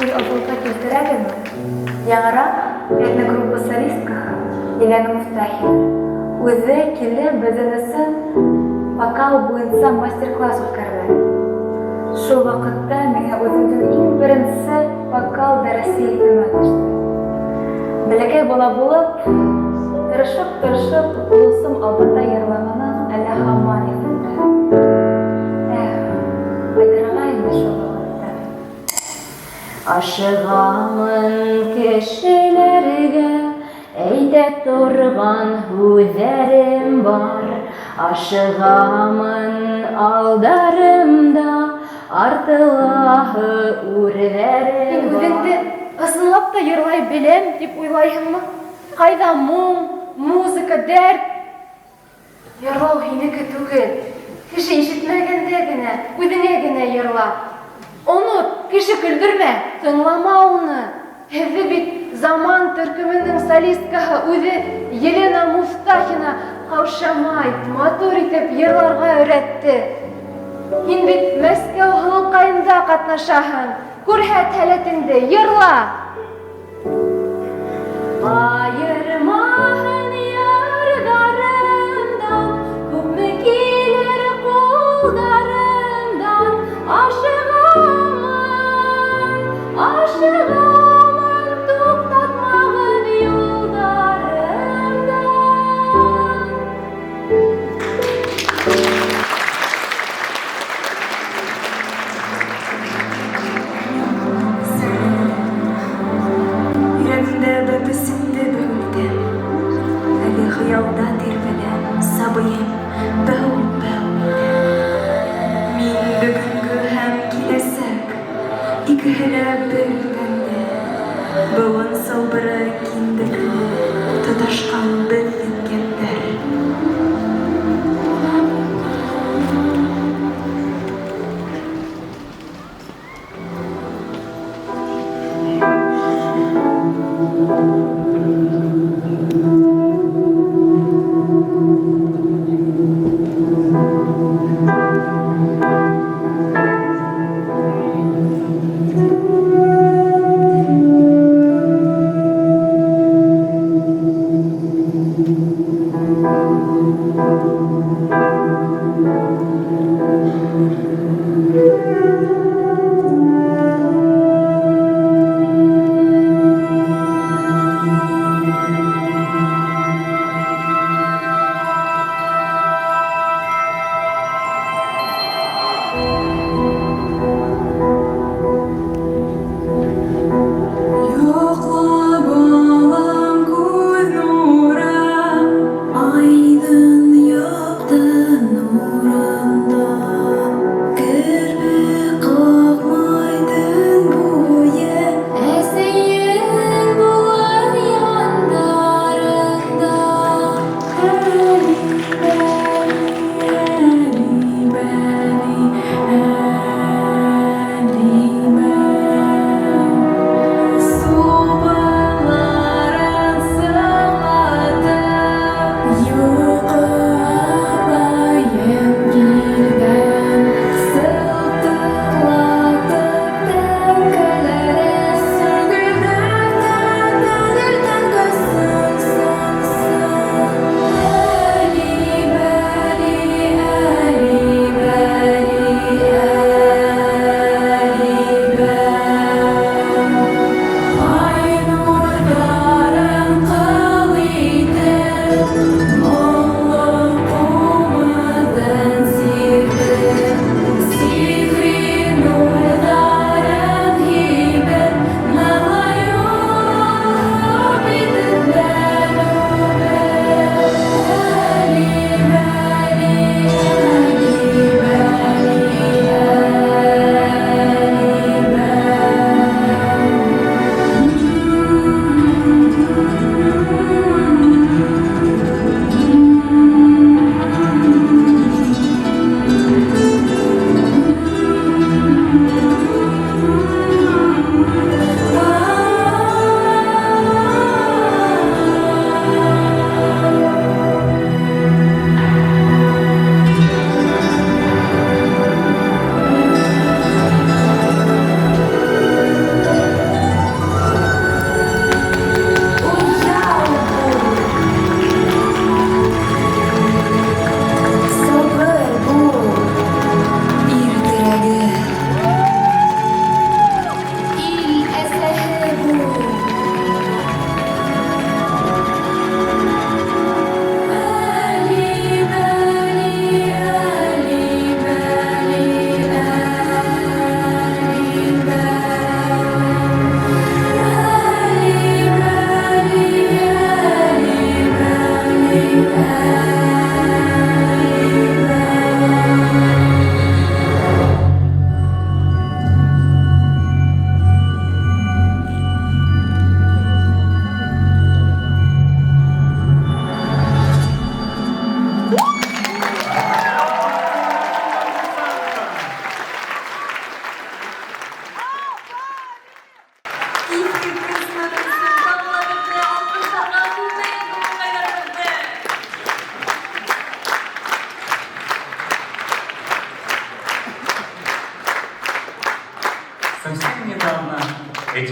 Ой, Абулка Килтерагина, яңыра этногруппа солистка Елена Муфтахина. Үзе килеп безнең өчен вокал буенча мастер-класс үткәрде. Шул вакытта миңа үземнең иң беренче вокал дәресе итеп төште. Бәләкәй бала булып, тырышып, улысым алдында йырлаганын әле һаман исемдә. Кайтырга инде шул вакытта. Ашыгамын кешеләргә, әйтә торган һүзләрем бар. Ашыгамын алдарымда, артылаһы үрләрем бар. Үзеңде ысынлап та йырлай беләм дип уйлайһыңмы? Кайда моң, музыка, дәрт? Йырлау һинеке түгел. Кеше ишетмәгәндә генә, үҙеңә генә йырла. Онот, кеше көлдөрмә, тыңлама уны. Һеҙҙе бит заман төркөмөнөң солисткаһы үҙе Елена Муфтахина ҡаушамай, матур итеп йырларға өйрәтте. Һин бит Мәскәү һылыуҡайында ҡатнашаһың. Күрһәт һәләтеңде, йырла! Айырмаһын ярҙарымдан, күпме килер ҡулдарымдан. Ашығамын, туҡтатмағын юлдарымдан. Йөрәгемдә бәпесеңде бөгелдем.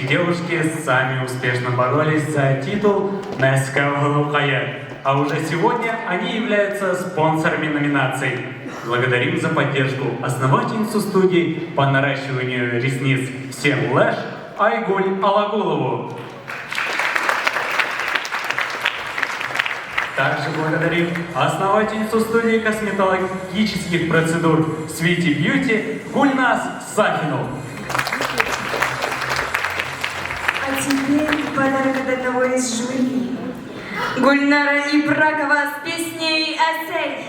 девушки сами успешно боролись за титул «Нескал Голубкая», а уже сегодня они являются спонсорами номинаций. Благодарим за поддержку основательницу студии по наращиванию ресниц «Всем Лэш» Айгуль Алагулову. Также благодарим основательницу студии косметологических процедур Sweety Beauty Гульназ Сахину. А теперь подарок от одного из жюри. Гульнара Ибрагова с песней «Эссей».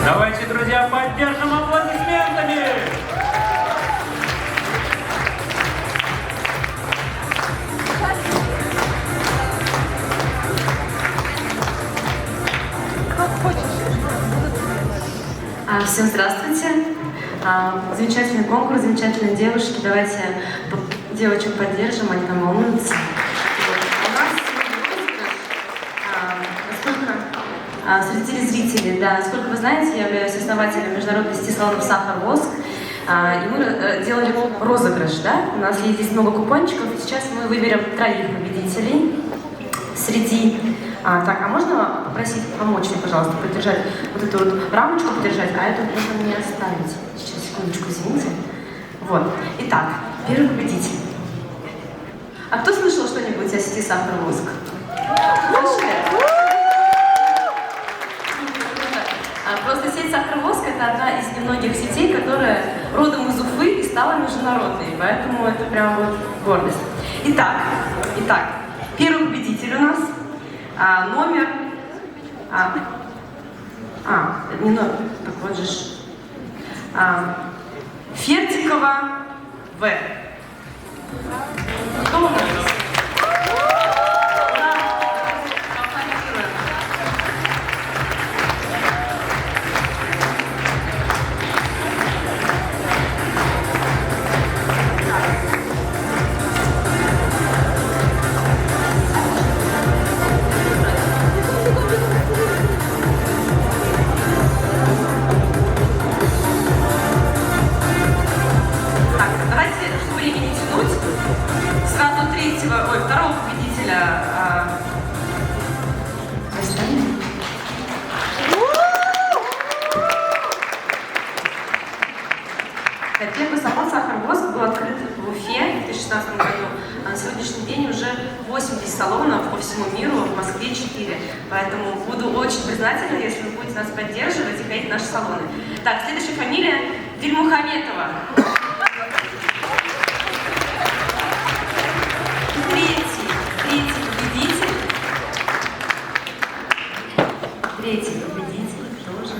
Давайте, друзья, Всем здравствуйте. Замечательный конкурс, замечательные девушки. Давайте девочек поддержим, они там волнуются. У нас среди телезрителей, да, насколько вы знаете, я являюсь основателем международной сети салонов «Сахар-Воск». И мы делали розыгрыш, да? У нас есть здесь много купончиков, и сейчас мы выберем 3 победителей среди... Так, а можно попросить помочь мне, пожалуйста, подержать вот эту вот рамочку, подержать, а эту можно мне оставить. Сейчас, секундочку, извините. Вот. Итак, первый победитель. А кто слышал что-нибудь о сети «Сахар-Воск»? Слышали? Просто сеть «Сахар-Воск» — это одна из немногих сетей, которая родом из Уфы и стала международной, поэтому это прям вот гордость. Итак, первый победитель у нас номер... не номер, так вот же... Фертикова В. Кто у нас здесь? Второго победителя первый салон «Сахар-Воск» был открыт в Уфе в 2016 году. А на сегодняшний день уже 80 салонов по всему миру, в Москве 4. Поэтому буду очень признательна, если вы будете нас поддерживать и ходить в наши салоны. Так, следующая фамилия Дильмухаметова. Третий победитель тоже.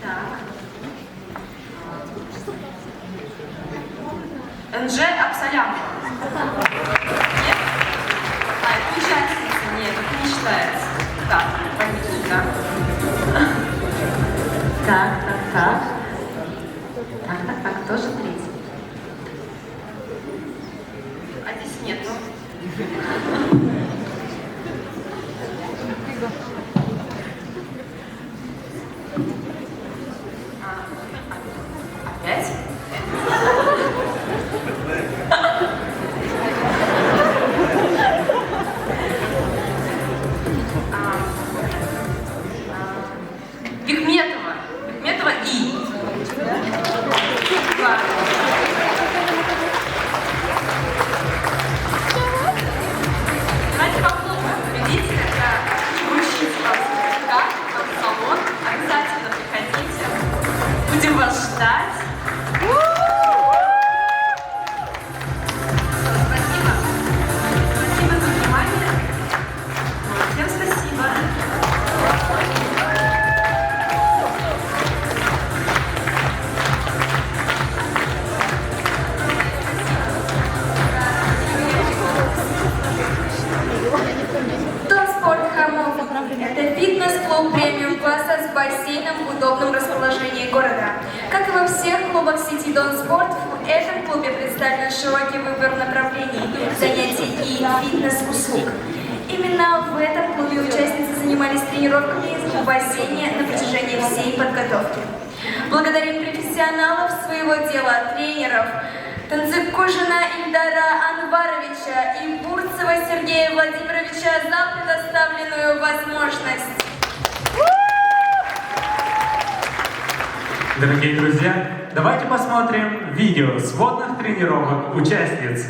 Так. НЖ Абсалямова. Нет? Это участница. Нет, это не считается. Так, пойдите сюда. Так, тоже третий. А здесь нету. Опять? Бекметова И. Давайте попробуем победителя. Я хочу вручить вам сертификат в салон. Обязательно приходите. Будем вас ждать. Спасибо. Спасибо за внимание. Всем спасибо. Это фитнес-клуб премиум-класса с бассейном в удобном расположении города. Как и во всех клубах сети Дон Спорт, в этом клубе представлен широкий выбор направлений занятий и фитнес-услуг. Именно в этом клубе участницы занимались тренировками в бассейне на протяжении всей подготовки. Благодарим профессионалов своего дела, тренеров Танцыкожина Ильдара Анваровича и Бурцева Сергея Владимировича за предоставленную возможность. Дорогие друзья, давайте посмотрим видео сводных тренировок участниц.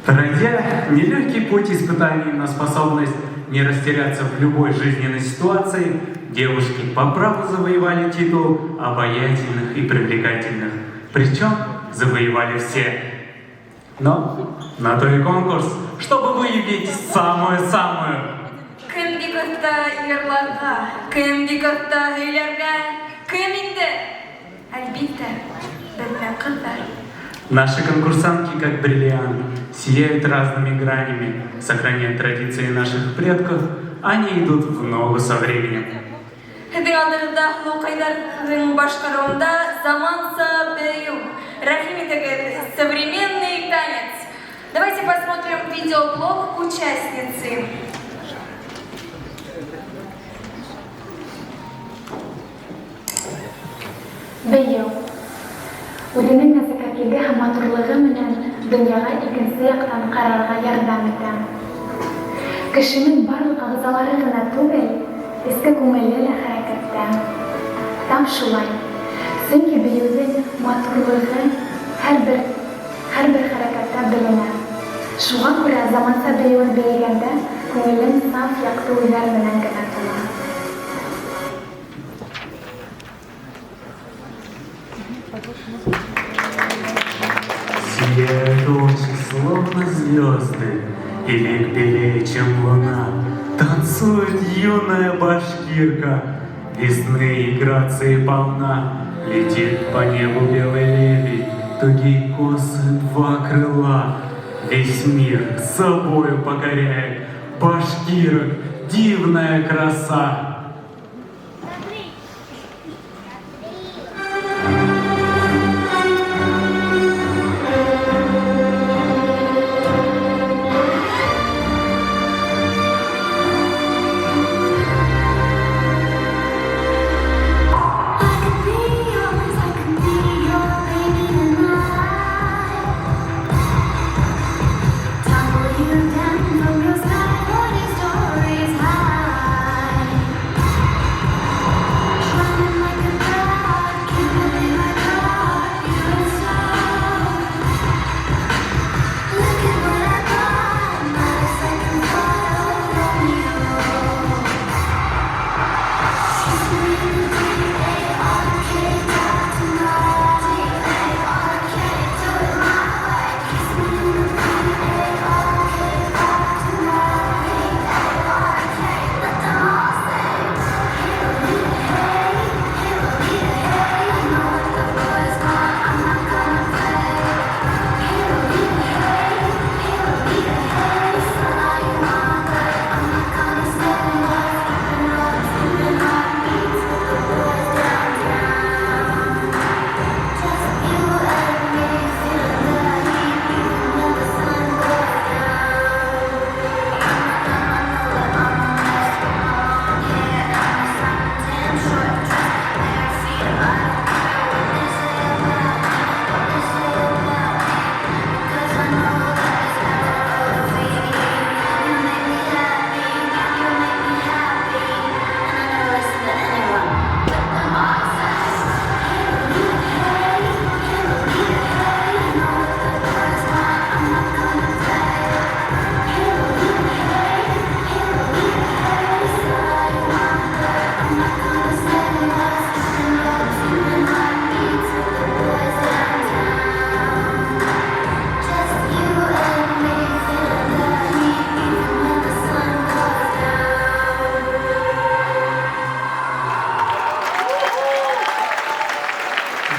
Пройдя нелегкий путь испытаний на способность не растеряться в любой жизненной ситуации, девушки по праву завоевали титул обаятельных и привлекательных. Причем завоевали все. Но на то и конкурс, чтобы выявить самую-самую. Кем биготта йырларга, кем биготта һөйләргә, кем инде? Әлбиттә, безнең кызлар. Наши конкурсантки, как бриллиант, сияют разными гранями, сохраняют традиции наших предков, они идут в ногу со временем. Һеҙҙең алдығыҙҙа Хылыуҡайҙарҙың башҡарыуында заманса бейеү. Рәхим итегеҙ, современный танец. Давайте посмотрим видеоблог участницы. Бейеү. Үҙенең нәзекәтлеге һәм матурлығы менән донъяға икенсе яҡтан ҡарарға ярҙам итә. Кешенең барлыҡ ағзалары ғына түгел, эске күңеле лә хәрәкәттә. Там шулай. Сөнки бейеүҙең матурлығы һәр бер хәрәкәттә беленә. Шуға күрә заманса бейеүен бейегәндә күңелем саф яҡты уйҙар менән генә тула. Сияют очи, словно звезды, и лик белее, чем луна. Танцует юная башкирка, весны и грации полна. Летит по небу белый лебедь, тугие косы, два крыла. Весь мир собою покоряет башкирок, дивная краса.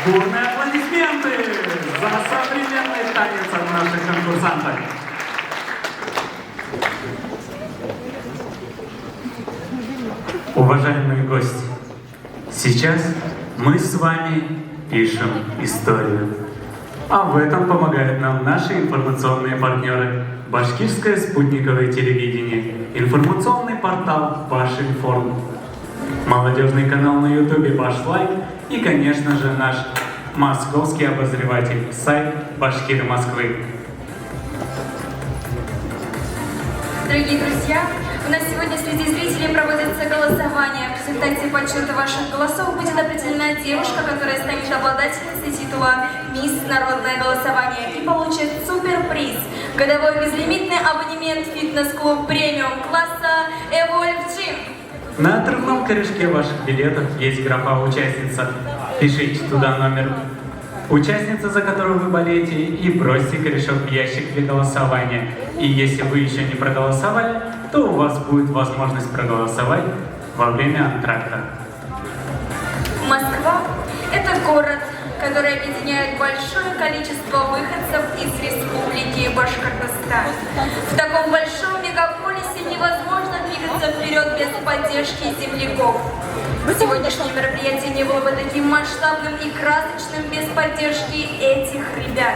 Бурные аплодисменты за современный танец от наших конкурсантов. Уважаемые гости, сейчас мы с вами пишем историю. А в этом помогают нам наши информационные партнеры. Башкирское спутниковое телевидение, информационный портал Башинформ, молодежный канал на ютубе Башлайк и, конечно же, наш московский обозреватель, сайт Башкиры Москвы. Дорогие друзья, У нас сегодня среди зрителей проводится голосование. В результате подсчета ваших голосов будет определена девушка, которая станет обладательницей титула «Мисс Народное голосование» и получит суперприз – годовой безлимитный абонемент в фитнес-клуб премиум класса Evolve Gym. На отрывном корешке ваших билетов есть графа «Участница». Пишите туда номер участницы, за которую вы болеете, и бросьте корешок в ящик для голосования. И если вы еще не проголосовали, то у вас будет возможность проголосовать во время антракта. Москва – это город, который объединяет большое количество выходцев из Республики Башкортостан. В таком большом мегаполисе невозможно двигаться вперед без поддержки земляков. Сегодняшнее мероприятие не было бы таким масштабным и красочным без поддержки этих ребят.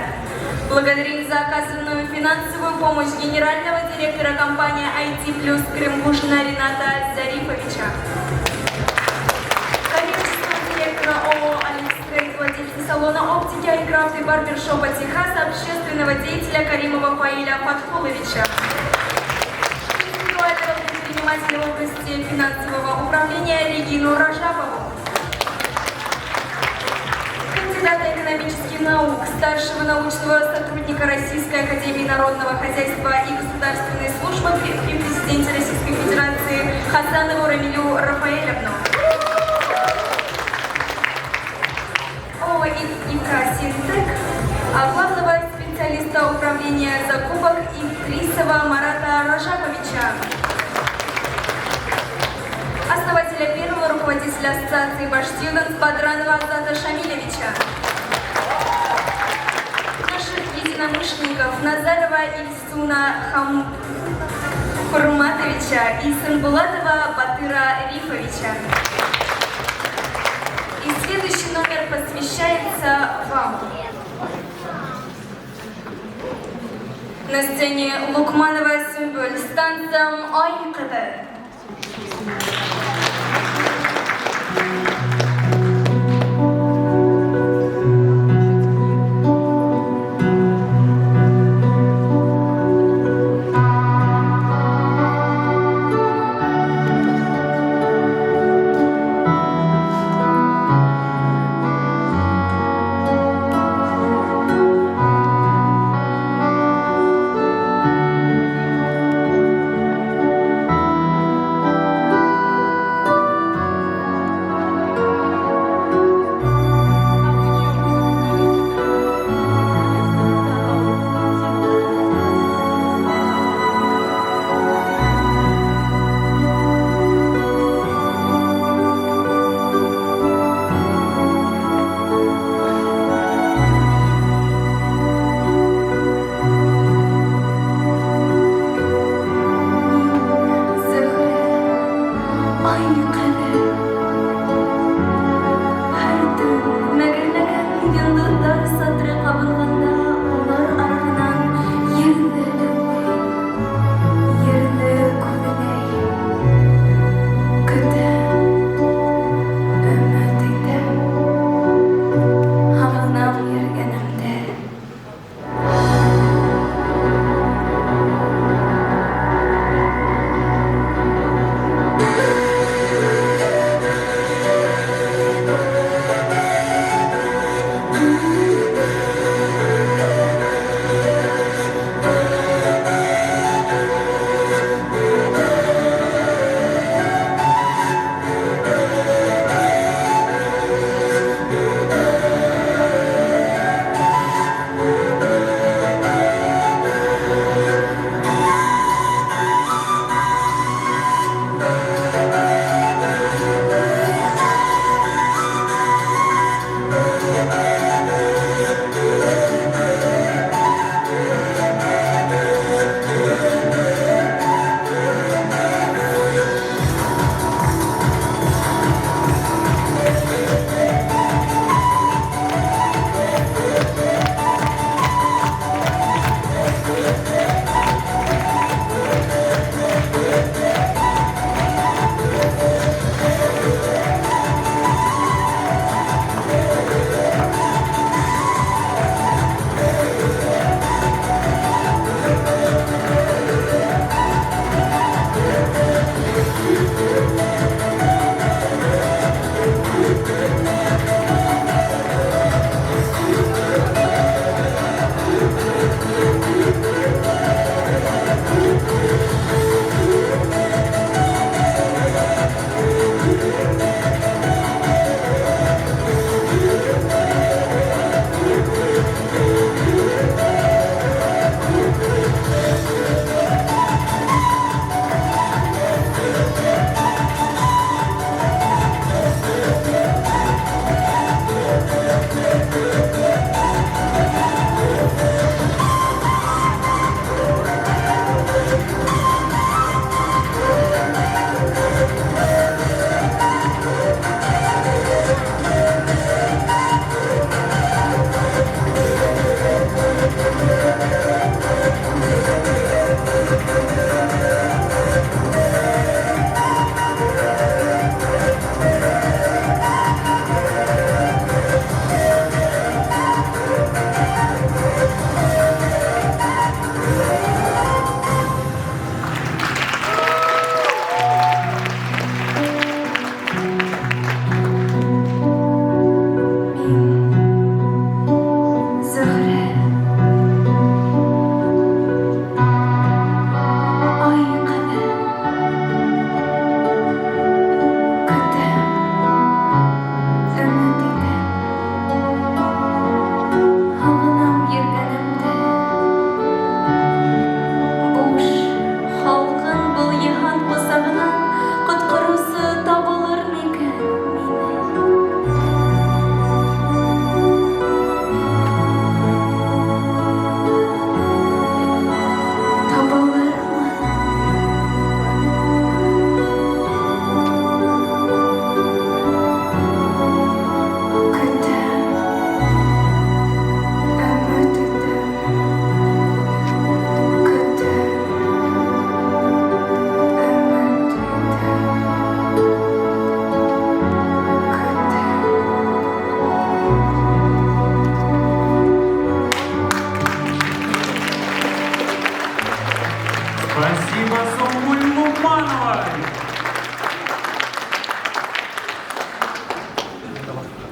Благодарим за оказанную финансовую помощь генерального директора компании IT Plus Крымбушина Рената Зарифовича, коммерческого директора ООО «Алекс-Трейд», владельца салона оптики «Айкрафт» и барбершопа «Техас», общественного деятеля Каримова Фаиля Фатхуловича, интеллектуального предпринимателя в области финансового управления Регину Рожапову, кандидата экономических наук, старшего научного сотрудника Российской академии народного хозяйства и государственной службы при президенте Российской Федерации Хасанову Рамилю Рафаэлевну, ООО «ИК Синтек», а главного специалиста управления закупок Идрисова Марата Рожаповича, основателя первого руководителя ассоциации Башстудентс Бадранова Азата Шамилевича, наших единомышленников Назарова Ильсуна Хурматовича и Санбулатова Батыра Рифовича. И следующий номер посвящается вам. На сцене Лукманова Сюмбюль с танцем «Айкада».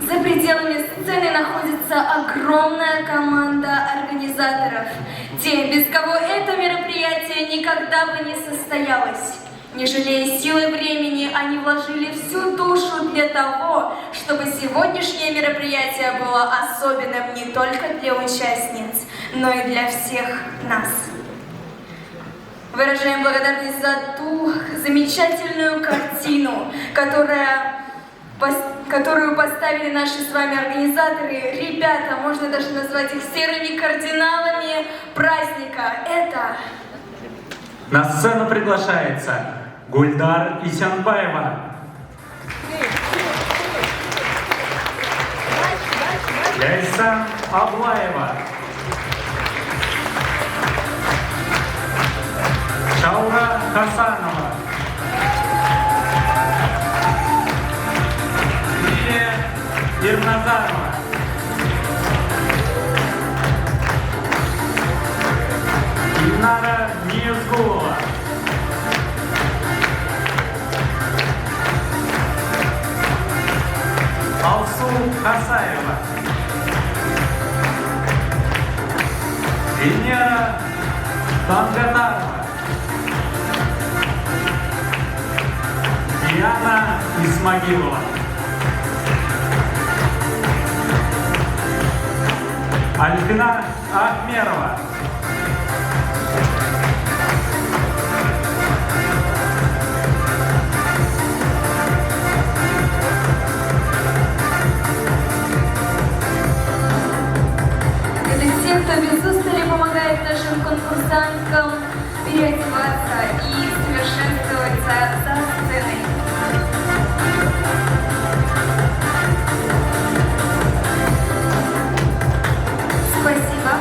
За пределами сцены находится огромная команда организаторов, те, без кого это мероприятие никогда бы не состоялось. Не жалея силы и времени, они вложили всю душу для того, чтобы сегодняшнее мероприятие было особенным не только для участниц, но и для всех нас. Выражаем благодарность за ту замечательную картину, которую поставили наши с вами организаторы. Ребята, можно даже назвать их серыми кардиналами праздника. Это... На сцену приглашается Гульдар Исянбаева. Ляйсан Аблаева. Шаура Хасанова. Лилия Ирназарова. Инара Ниязгулова. Алсу Хасаева. Венера Тангатарова. Диана Исмагилова. Альфина Ахмерова. Это те, кто без устали помогает нашим конкурсанткам переодеваться и совершенствоваться за сценой. Спасибо.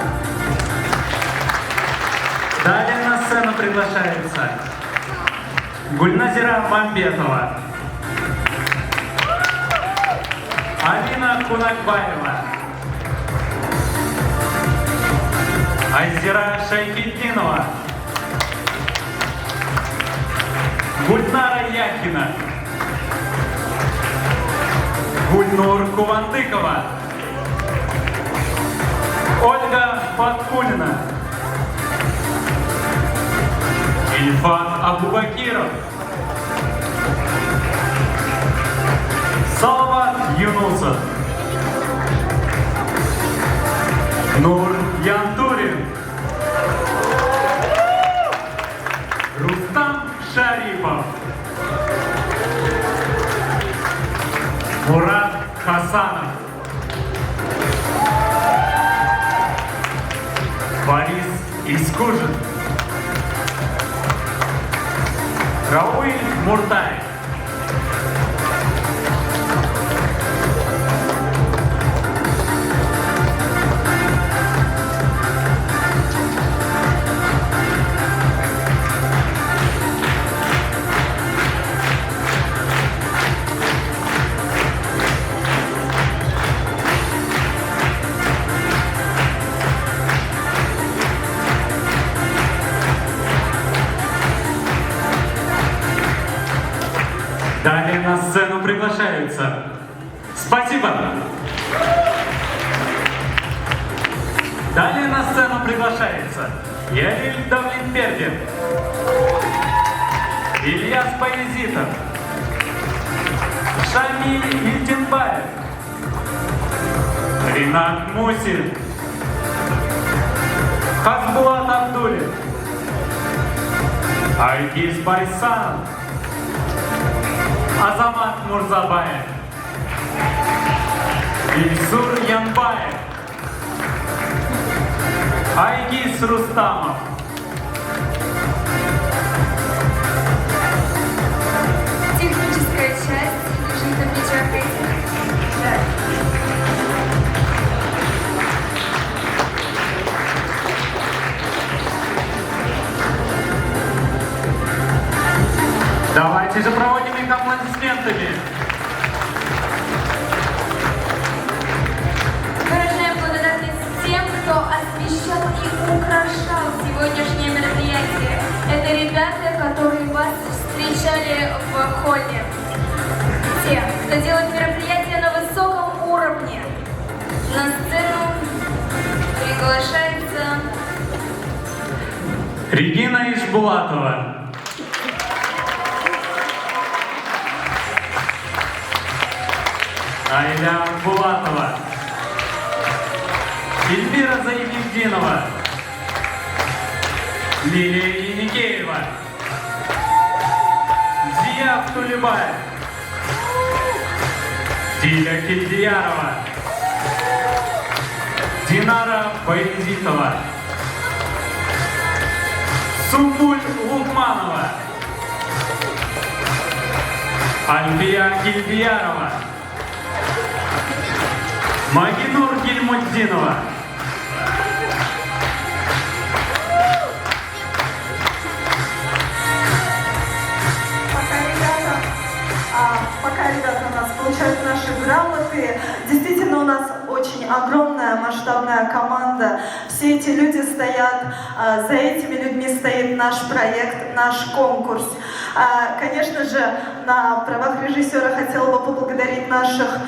Далее на сцену приглашается Гульназира Мамбетова, Алина Кунакбаева, Айзера Шайхетдинова, Гульнара Яхина, Гульнур Кувандыкова, Ольга Фаткулина, Ильфат Абубакиров, Салават Юнусов, Нур Янтурин, Рустам Шарипов, Мурат Хасанов, Борис Искужин, Рауиль Муртаев. Далее на сцену приглашаются. Спасибо. Далее на сцену приглашается Яриль Давлетберген, Ильяс Баязитов, Шамиль Ильтенбаев, Ринат Мусин, Хасбулат Абдулин, Айгиз Байсан, Азамат Мурзабаев, Ильсур Янбаев, Айгиз Рустамов, Техническая часть лежит на плечах этих. Да. Давайте же проводим их аплодисментами. Выражаем благодарность тем, кто освещал и украшал сегодняшнее мероприятие. Это ребята, которые вас встречали в холле. Те, кто делает мероприятие на высоком уровне. На сцену приглашается Регина Ишбулатова. Айля Булатова. Эльвира Заидинова. Лилия Еникеева. Зия Тулебаев. Диля Кильдиярова. Динара Байзитова. Сумбуль Лукманова. Альбия Гильдиярова. Магинур Гильмуддинова. Пока ребята у нас получают наши грамоты, действительно у нас очень огромная масштабная команда. Все эти люди стоят, за этими людьми стоит наш проект, наш конкурс. Конечно же, на правах режиссера хотела бы поблагодарить наших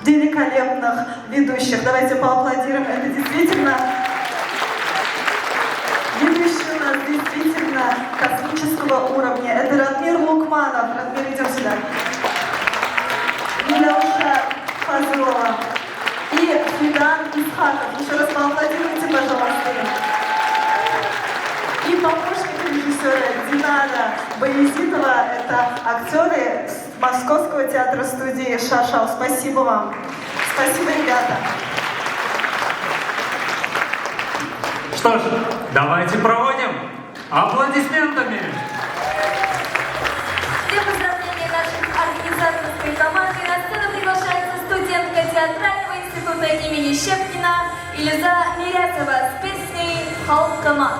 великолепных ведущих. Давайте поаплодируем. Это действительно ведущие у нас действительно космического уровня. Это Радмир Лукманов. Радмир, идем сюда. Милауша Фазлова и Фидан Исхаков. Еще раз поаплодируйте, пожалуйста. И помощник режиссера Динара Баязитова. Это актеры Московского театра студии Шашау. Спасибо вам. Спасибо, ребята. Что ж, давайте проводим аплодисментами. Для поздравления наших организаторской команды на сцену приглашается студентка театрального института имени Щепкина Ильза Мирятова с песней «Халкама».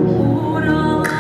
Uğralandan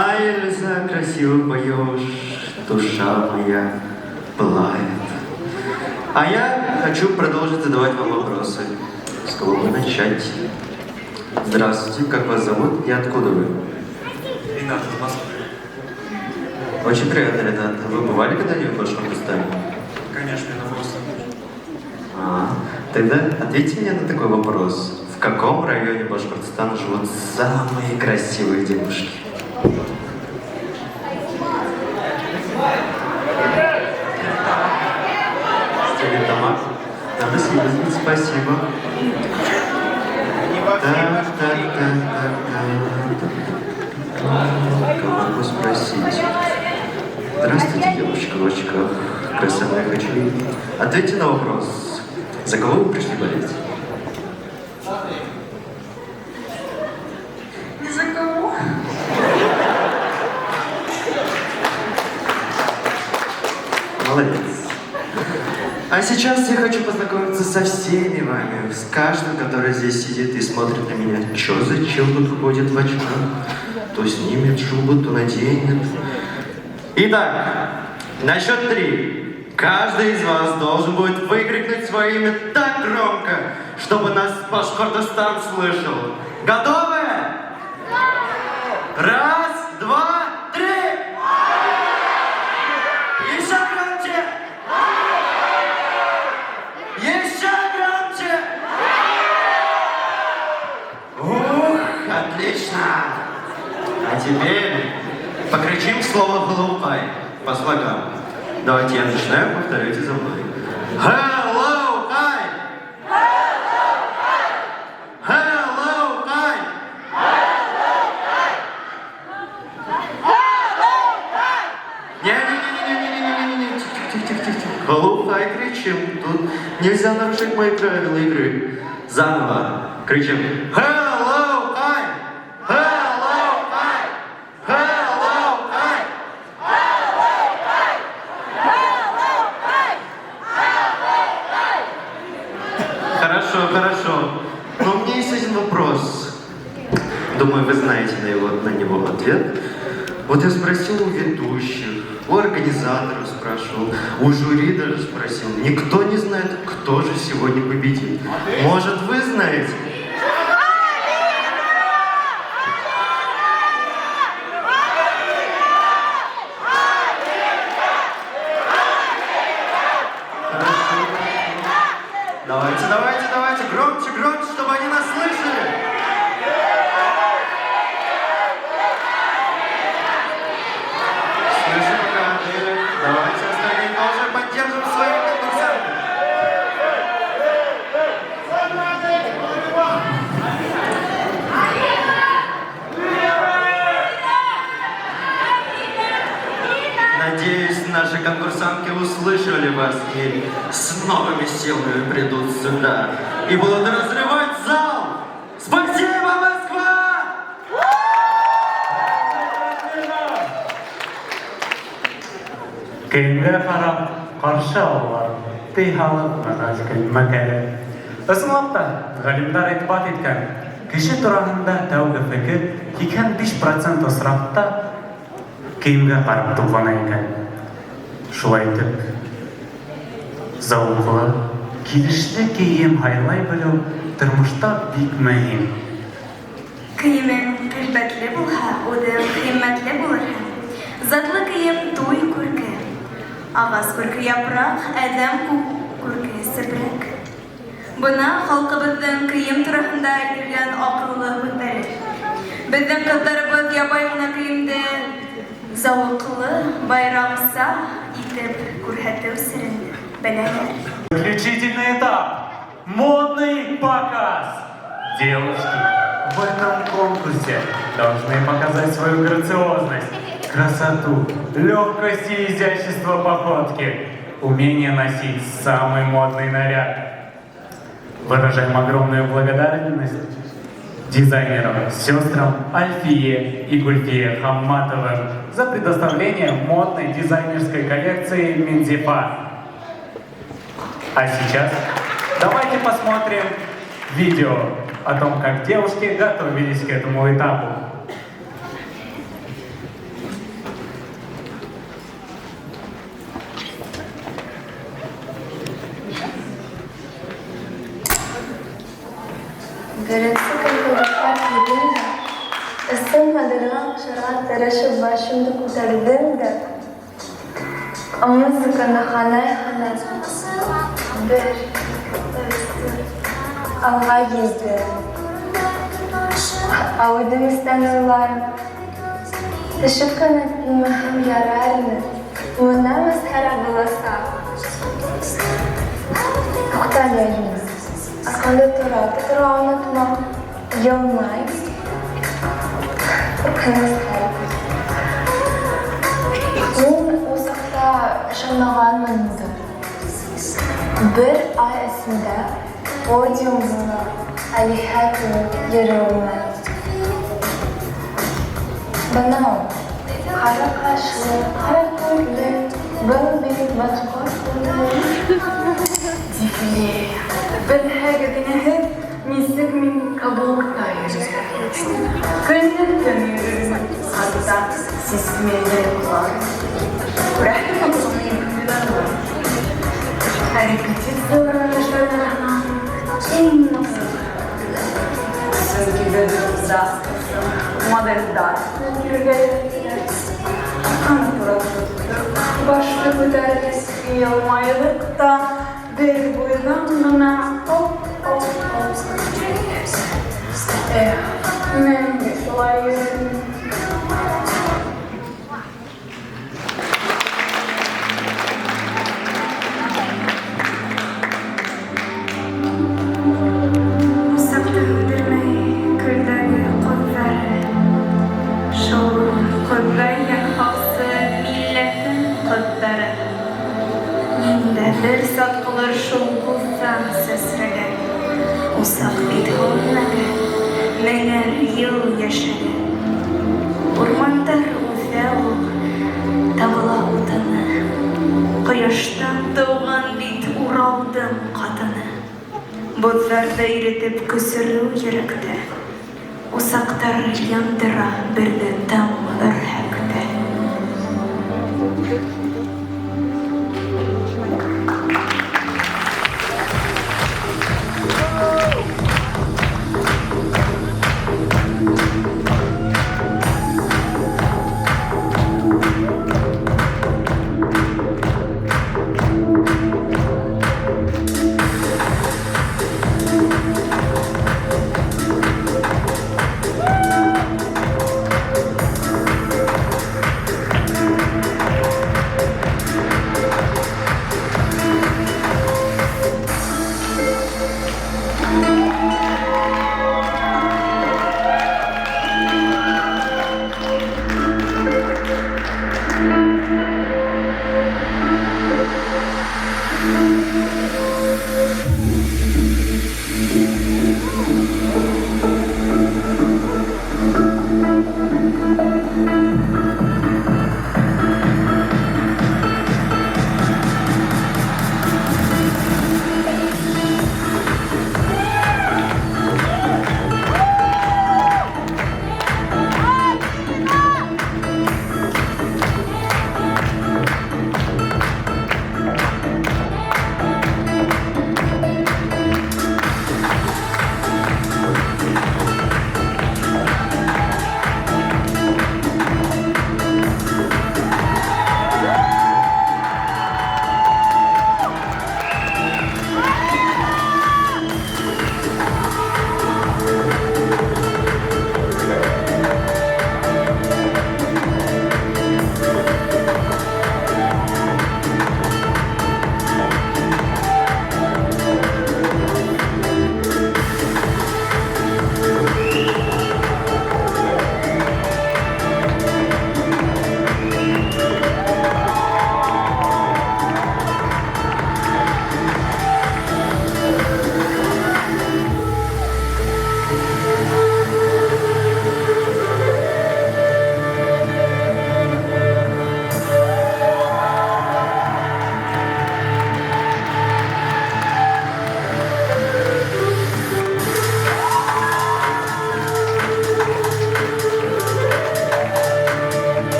А Эльза, красиво поешь, душа моя пылает. А я хочу продолжить задавать вам вопросы. С кого бы начать? Здравствуйте, как вас зовут и откуда вы? Ренат из Москвы. Очень приятно, Ренат. Вы бывали когда-нибудь в Башкортостане? Конечно, на просто. Тогда ответьте мне на такой вопрос. В каком районе Башкортостана живут самые красивые девушки? Стерлитамак. Надо съездить, спасибо. Кого могу спросить? Здравствуйте, девушка в очках. Красивая хочу. Ответьте на вопрос. За кого вы пришли болеть? Ни за кого. Молодец. А сейчас я хочу познакомиться со всеми вами, с каждым, который здесь сидит и смотрит на меня. Чё, зачем тут ходит в очках? То снимет шубу, то наденет. Итак, на счет 3. Каждый из вас должен будет выкрикнуть свое имя так громко, чтобы нас Башкортостан слышал. Готовы? Раз, два, три! Еще громче! Еще громче! Ух, отлично! А теперь покричим слово «глупай» по слогам. Давайте я начинаю, повторяйте за мной. Hello, hi! Hello, hi! Hello, hi! Не-не-не-не-не-не-не-не-не-не. Тихо-тихо-тихо. Hello, hi, кричим. Тут нельзя нарушить мои правила игры. Заново кричим. Hello, hi! Hello, hi! Hello, hi! Хорошо, хорошо. Но у меня есть один вопрос. Думаю, вы знаете на него ответ. Вот я спросил у ведущих, у организаторов спрашивал, у жюри даже спросил. Никто не знает, кто же сегодня победит. Может, вы знаете? Давайте, давайте, давайте, громче, громче, чтобы они нас слышали. Слышу, пока давайте остальные тоже поддержим своих конкурсантов. Надеюсь, наши конкурсантки услышали вас и с новыми силами придут сюда и будут разрывать зал. Спасибо, Москва! Кейінгі қарап қаршы алулар, тей халып мәғазгіл мәкәлі. Ысынлапта, ғалимдар итбат еткен, кіші тұрағында тәугі фікір 85% ысырапта кейінгі қарап туғана екен. Шулай етіп, зауқлы, келішті кейім хайлай білу тұрмышта бик мәйім. Киемең кыйбатлы булһа, удым кыйммәтле булыр. Затлы кием туй күрке. Агас күрке япрак, әдәм күрке сепрәк. Бына халкыбызның кием турында әйтелгән акыллы хәбәр. Безнең кызларыбыз ябай гына киемдә зауклы, байрамса итеп күрһәтү сирен беләләр. Заключительный этап. Модный показ. Девушки в этом конкурсе должны показать свою грациозность, красоту, легкость и изящество походки, умение носить самый модный наряд. Выражаем огромную благодарность дизайнерам, сестрам Альфие и Гульфие Хамматовым за предоставление модной дизайнерской коллекции Минзифа. А сейчас давайте посмотрим видео о том, как девушки готовились к этому этапу. Берется конкурсlar gidince ısınmadığım şarkılara şu başımda kurtardım da o müzikana halay bir alğa girdi. Avudım istenirler. Teşekkür ettim hem yararını. Buna mesara bulasa. Muhtaçlarımız. Akıllı tura unutma. Yılmay. Мен Осақта шамағанмын бір ай ісінде подиумына Алиха туып жүруіме. Мынау қара қашлы, қара көзлі, бұл бейт Дифле, бір хәгідіне мисік мен кабылықтайыр. Күннің түнігін қадыда сесмелі құлар. Күрәхті қабылғымен күнді бар. Репетицияларына жайларынан ең мақсатты. Сөзге дастысы, моделдар. Қаны туралы башты көтәрілес ұялмайлықта бір бойынан ғана мен де солай едім. Осақты өндірмей күлдәгі құлдары Шол құлдайы қақсы милләтін құлдары Енді бір сат қылыр шол құлдан сөсірігі Осақ бит қолынағы меңер ел яшыды Урмандар ұзау табыла ұтыны Құяштан туған бит уралдым қатыны Бұзларды иретіп күсіру ерікті Осақтар яндыра бірді там үрхәкті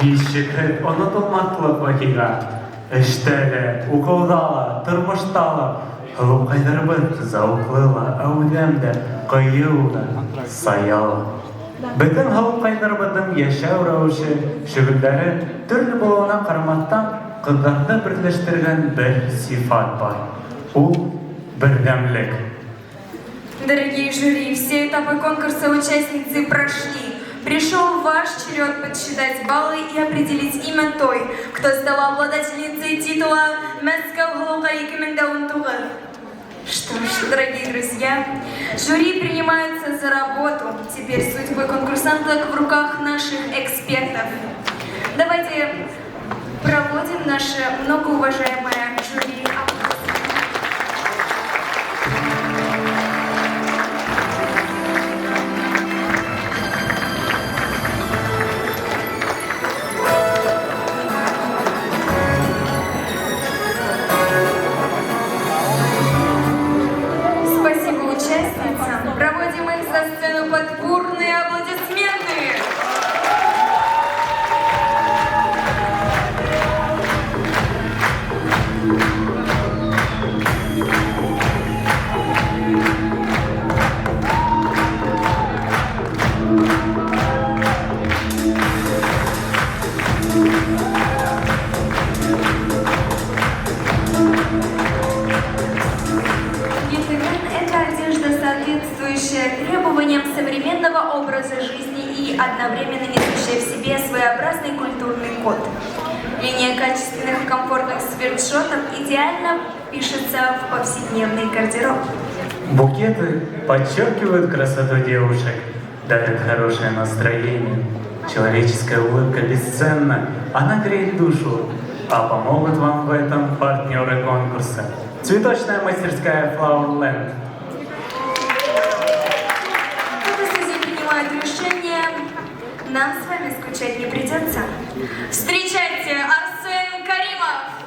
Бишек онытылмаслык вакыйга. Эштәле, укулдала, тормыштала, хылыпкайларыбыз зауклыла, әүдәмдә, кыюлда, саяла. Бөтен хылыпкайларыбыздың яшәү рәвеше, шөгыльләре төрле булуына карамастан, кызларны берләштергән бер сифат бар. Ул бердәмлек. Дорогие жюри, все этапы конкурса участницы прошли. Пришел ваш черед подсчитать баллы и определить имя той, кто стала обладательницей титула «Мәскәү Хылыпкай 2019». Что ж, дорогие друзья, жюри принимается за работу. Теперь судьбы конкурсанток в руках наших экспертов. Давайте проводим наше многоуважаемое жюри. Проводим их за сцену под бурные аплодисменты. Соответствующая требованиям современного образа жизни и одновременно несущая в себе своеобразный культурный код. Линия качественных и комфортных свитшотов идеально пишется в повседневный гардероб. Букеты подчеркивают красоту девушек, дарят хорошее настроение. Человеческая улыбка бесценна, она греет душу, а помогут вам в этом партнеры конкурса. Цветочная мастерская Flowerland. Решение, нам с вами скучать не придется. Встречайте, Арсен Каримов!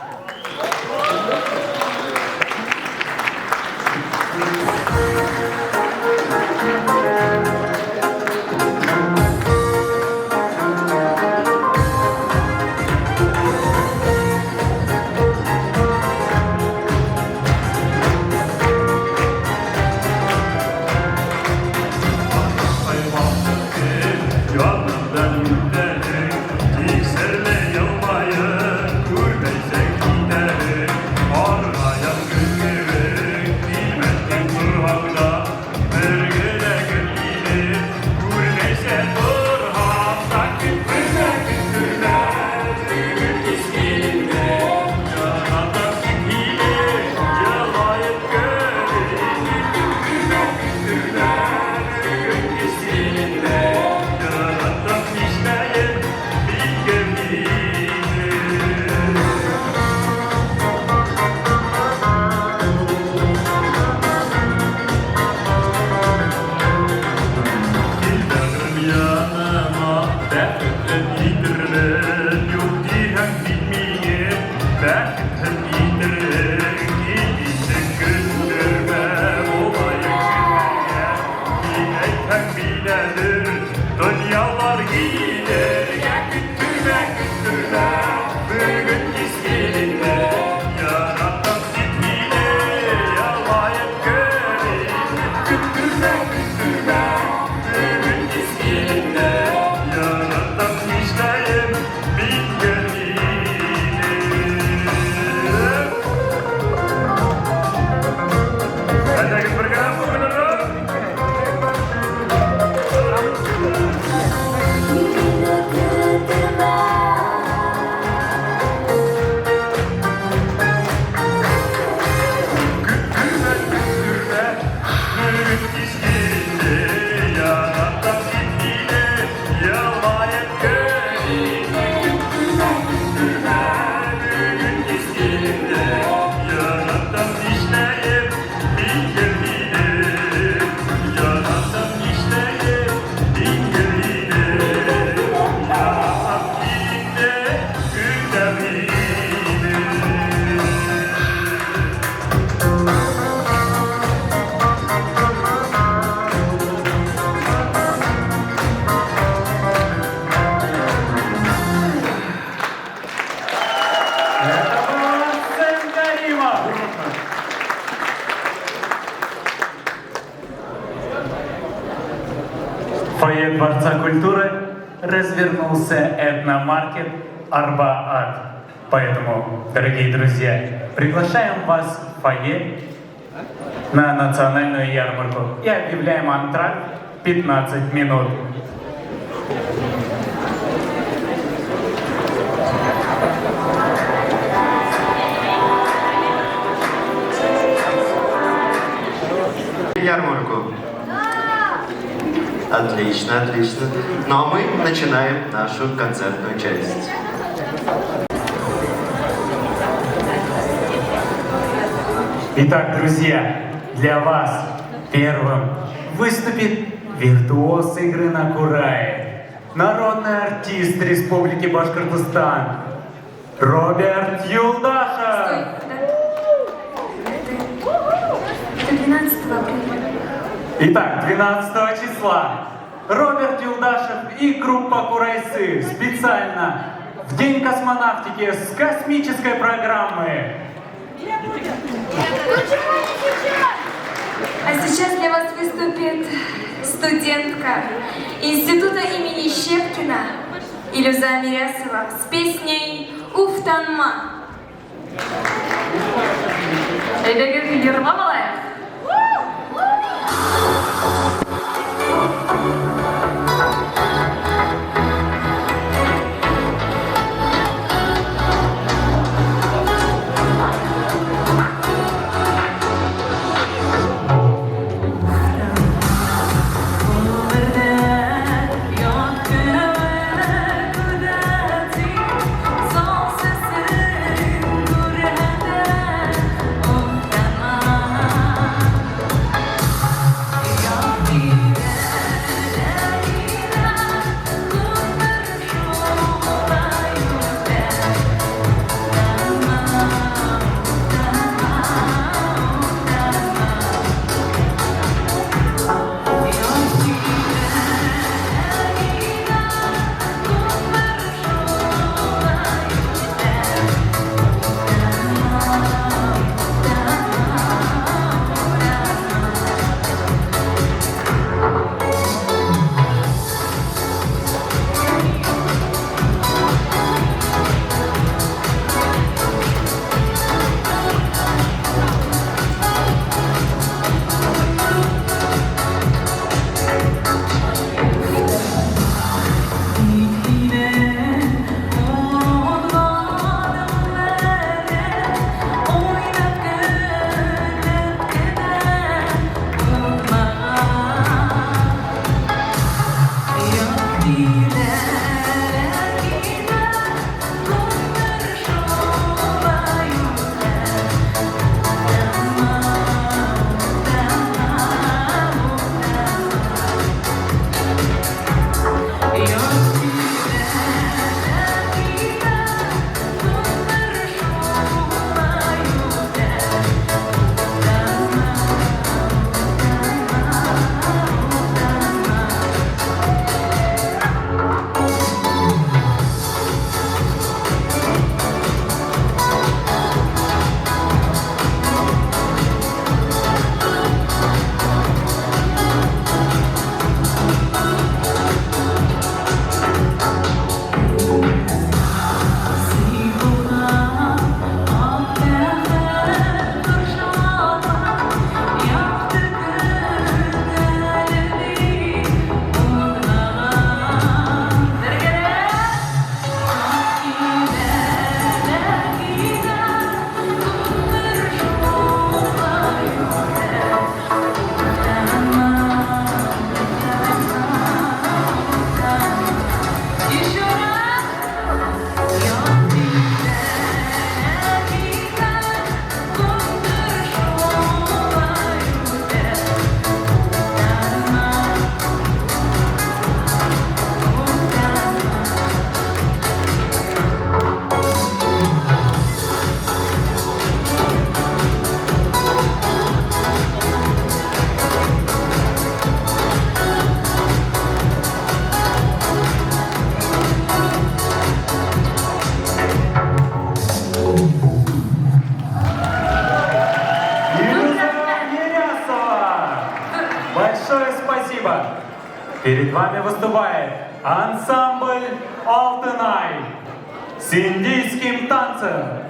Дворца культуры развернулся этномаркет «Арбаат». Поэтому, дорогие друзья, приглашаем вас в фойе на национальную ярмарку и объявляем антракт 15 минут. Ярмарку. Отлично, отлично. Ну а мы начинаем нашу концертную часть. Итак, друзья, для вас первым выступит виртуоз игры на курае, народный артист Республики Башкортостан Роберт Юлдашев. Это 12 апреля. Итак, 12 числа Роберт Юлдашев и группа Курайсы специально в День космонавтики с космической программы. А сейчас для вас выступит студентка Института имени Щепкина Илюза Мирясова с песней «Уфтанма». Son sesin dur heder, Перед вами выступает ансамбль «Алтынай» с индийским танцем.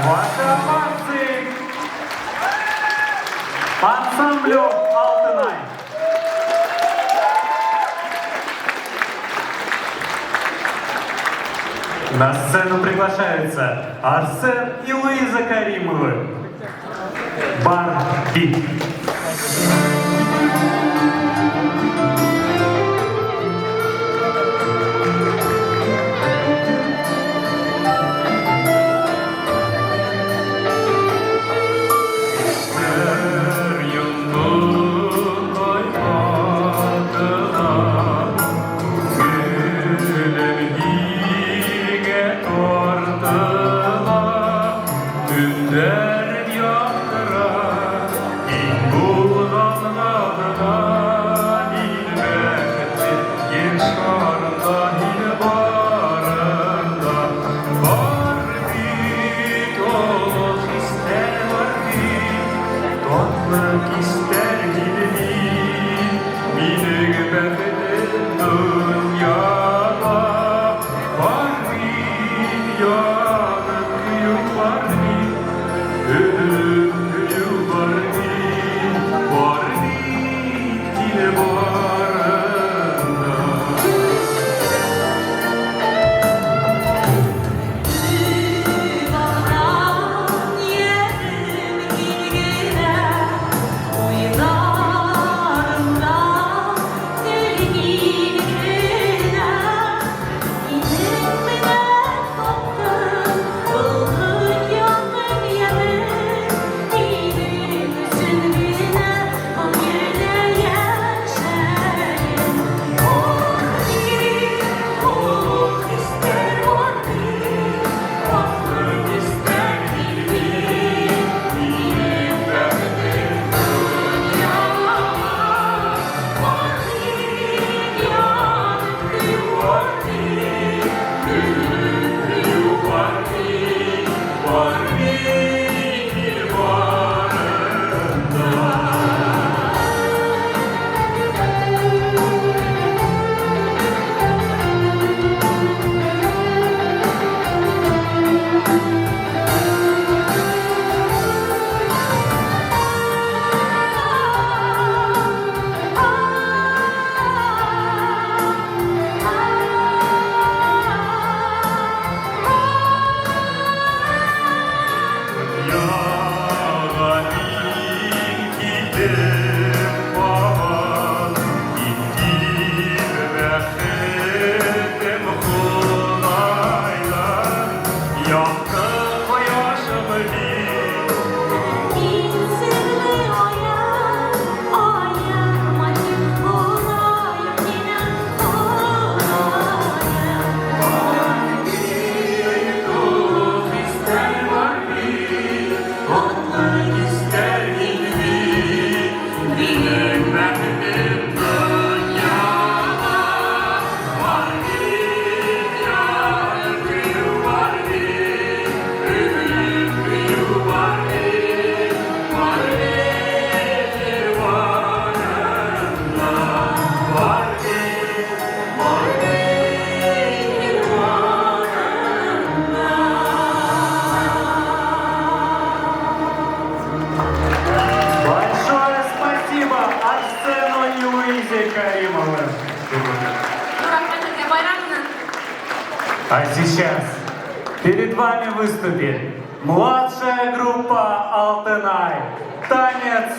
Ваши овации ансамблю «Алтынай». На сцену приглашаются Арсен и Луиза Каримовы. Барби. Күндер яктыра, ин булган адына, ин бәхетсе, ен шарында, ин барында. Бар бит ул хистәр бар бит, татлы кистәр гилми, минең бәхетем дөньяда. Бар бит янып күйүп бар бит, ölüm ölüm var bit yine barında. Yuvarlan yerim ilgine, oylarımda dilgin güne. İzimine koptum, ılgın yandım yemin. İnim üzülgüne, o yerde yaşayın. Oh ister var bir, tatlı ister bilmeyi. İnim benden dünya var bir, yanıp kıyım var bir. Ölüm var bit Большое спасибо Арсену и Луизе Каримовым. А сейчас перед вами выступит младшая группа Алтынай. Танец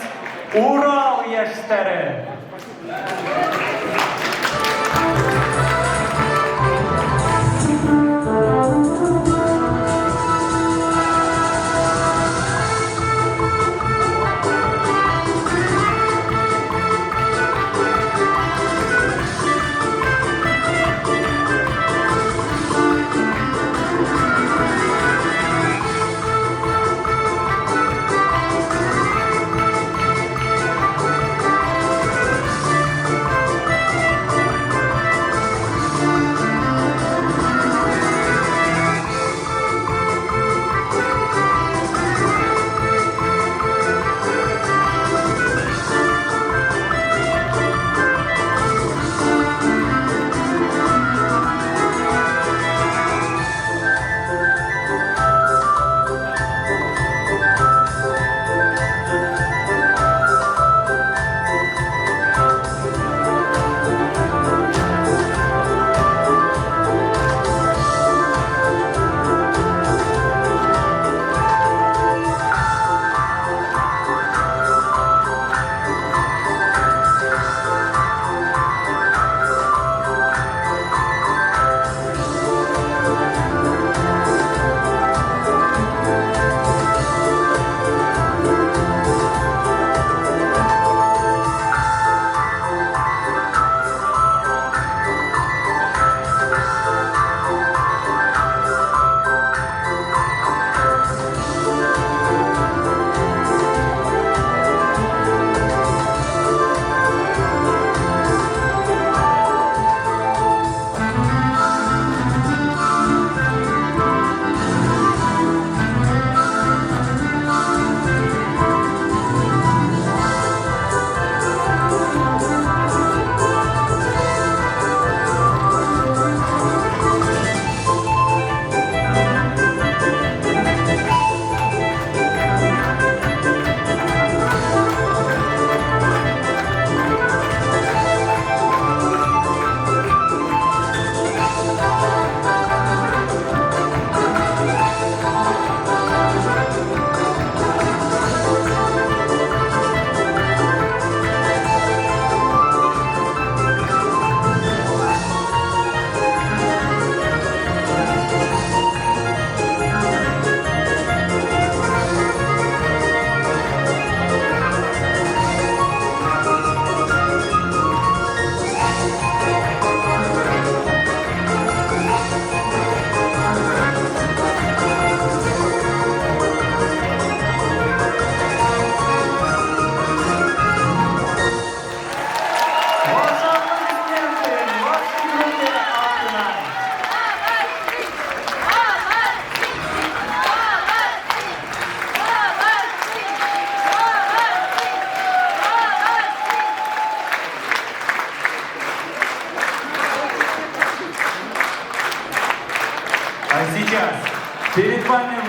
«Урал яшьтәре».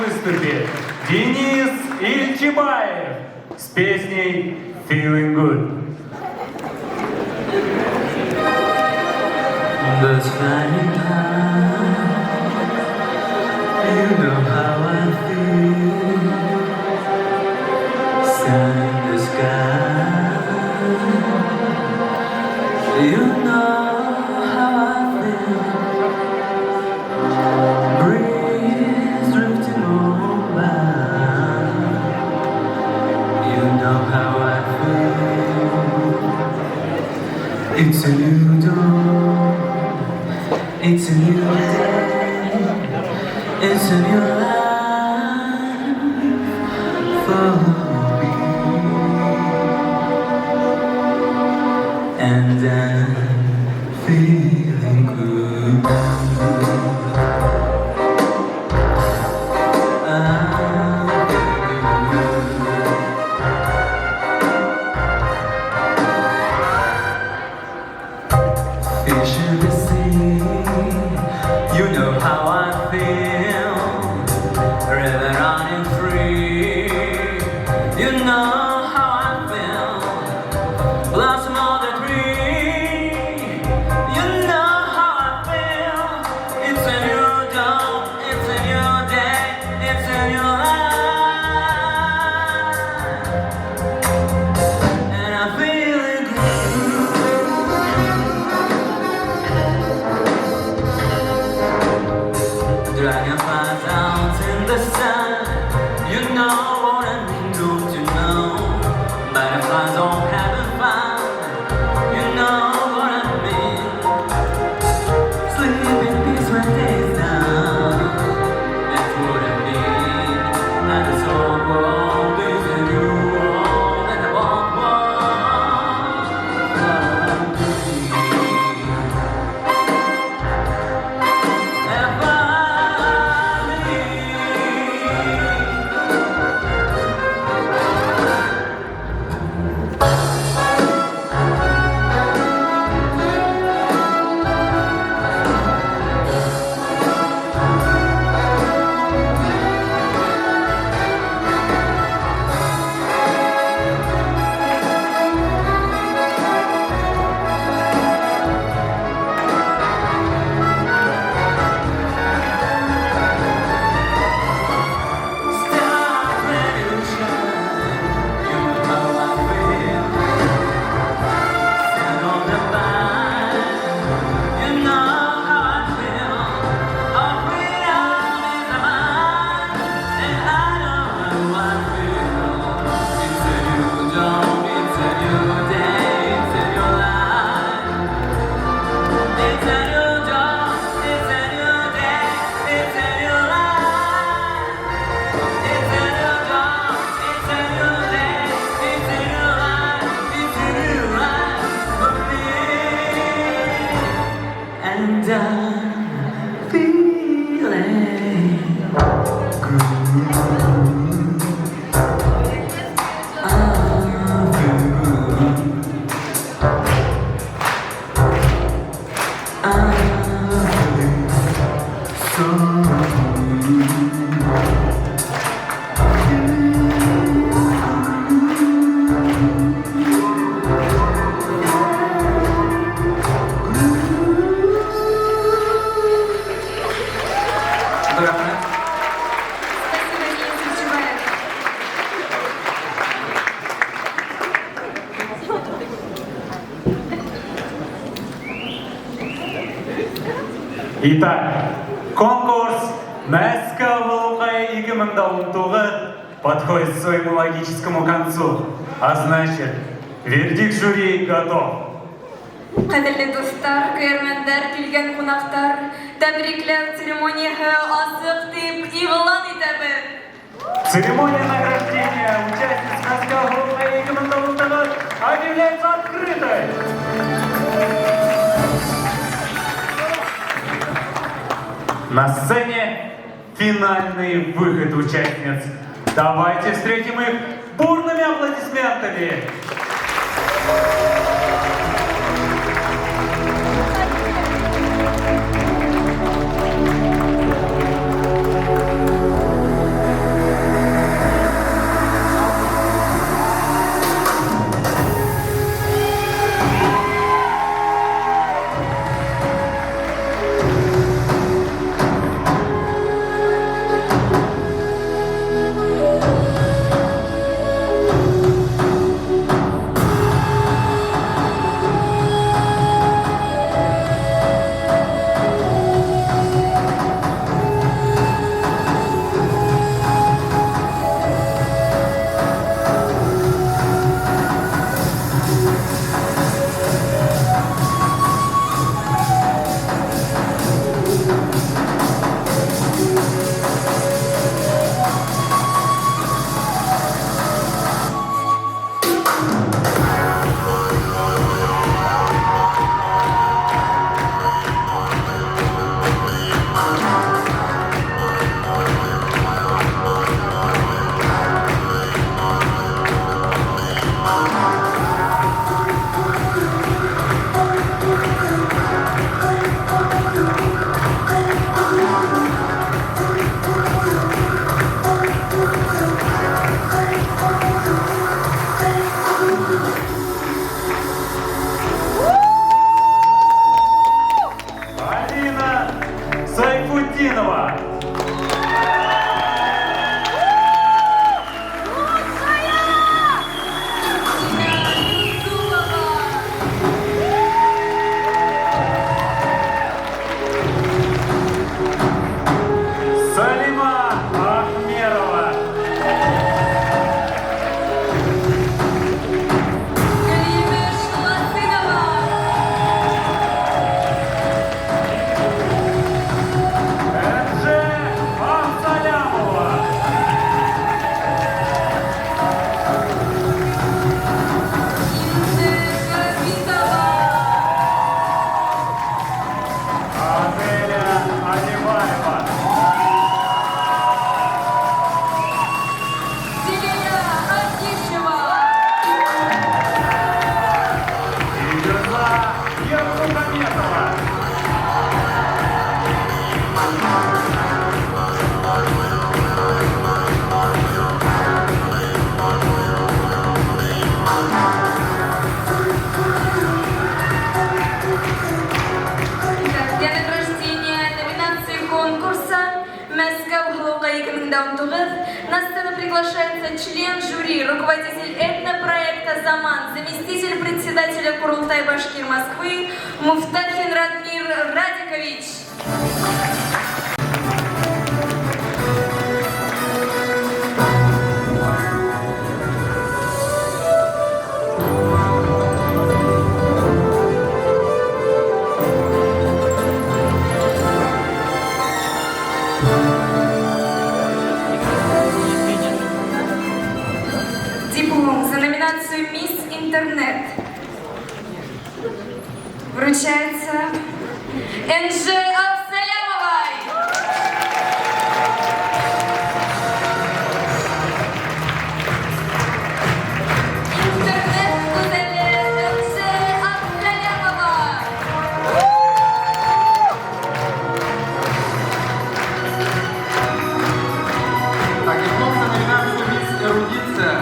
выступит Денис Ильчибаев с песней «Feeling Good». The shining light, you know how I feel. Sun in the sky, you know how I feel. Breeze drifting on by, you know how I feel. It's a new dawn. It's a new day, it's a new life for me, and I'm feeling good. Fish in the sea, you know how I feel. River running free, you know how I feel. Blossom of the tree, you know how I feel. It's a new dawn, it's a new day, it's a new life, and I'm feeling good. Dragonflies out in the sun, you know what I mean, don't you know? Butterflies all having fun, you know what I mean. Sleep in peace when day's done, that's what I mean. And this whole world is a new world, and I won't want what I and I'm feeling good. I'm feeling good. I'm feeling so Итак, конкурс «Мәскәү Голубая» 2019 подходит к своему логическому концу. А значит, вердикт жюри готов. Кадерле достар, көрермәннәр, килгән кунактар, тәбрикләү церемонияһы асык дип игълан итәбез. Церемония награждения участниц «Мәскәү Голубая» 2019 объявляется открытой. На сцене финальный выход участниц. Давайте встретим их бурными аплодисментами. жюри, руководитель этнопроекта «Заман», заместитель председателя Курултай Башкир Москвы Муфтахин Радмир Радикович. Диплом за номинацию «Мисс Интернет» вручается Энже Абсалямовой. Интернет-модели Энже Абсалямова. Так, диплом за номинацию «Мисс Эрудиция»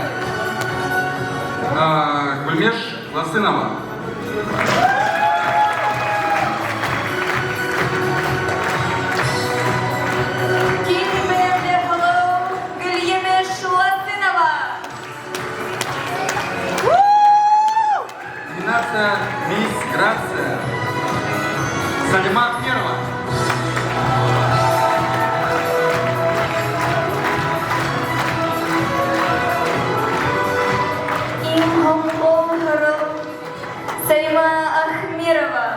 Гульмеш Ласынова. Гульемеш Ласынова. Номинация «Мисс Грация» Салима Ахмерова. Салима Ахмирова.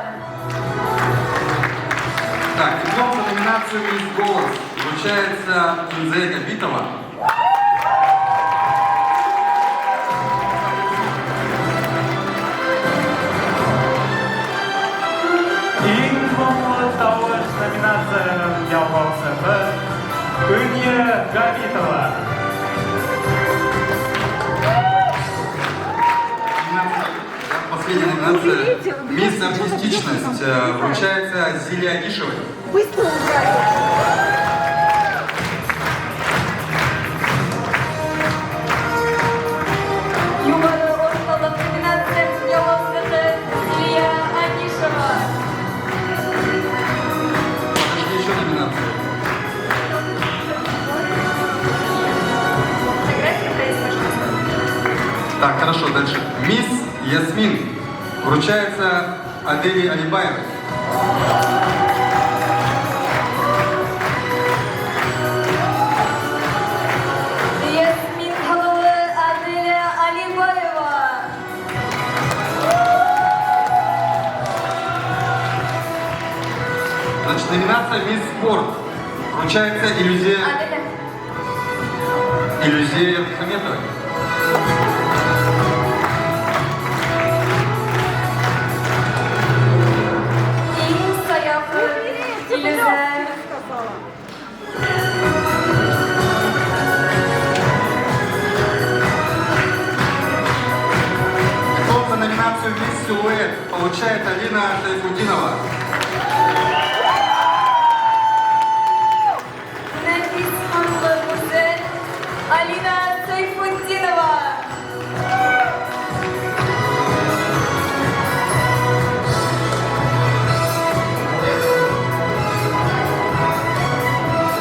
Так, диплом за номинацию «Мисс Голос» вручается Инзе Габитова. Инфо Тауэрс, номинация являлся Ынья Габитова. Последняя номинация «Мисс Артистичность» вручается Зиле Агишевой. Юмору Орхова номинация являлся Илья Агишева. Подожди, еще номинация. Так, хорошо, дальше. «Мисс Ясмин» вручается Адели Алибаевой. Ясмин Халова Аделя Алибаева. Значит, номинация «Мисс Спорт» вручается Иллюзия Хаметовой. И Саяфа Илья. Диплом за номинацию «Мисс Силуэт» получает Алина Сайфудинова. Алина Сайфудинова.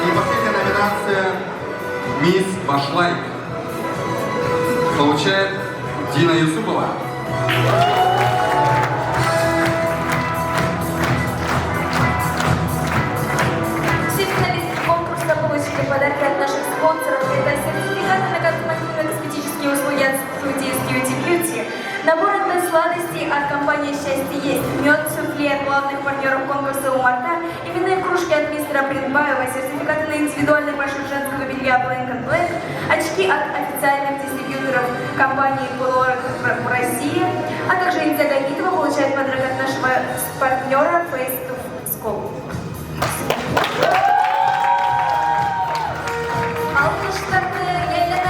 И последняя номинация «Мисс Башлайк» получает Дина Юсупова. Все финалисты конкурса получили подарки от наших спонсоров. Это сертификаты на косметические услуги от студии Beauty Beauty, набор от сладостей от компании «Счастье есть», мед, суфле от главных партнеров конкурса у Марта, именные кружки от мистера Принбаева, сертификаты на индивидуальный пошив женского белья Blank & Blank, очки от официальных дистрибьюторов компании Color в России, а также Инза Габитова получает подарок от нашего партнера Face to School. Alkışlarını yayınlar.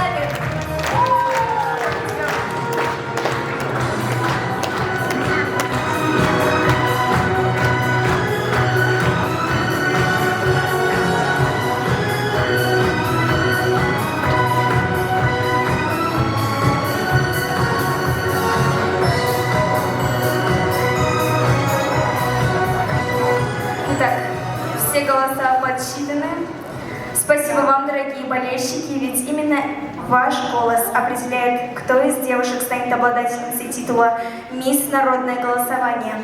ваш голос определяет, кто из девушек станет обладательницей титула «Мисс Народное голосование»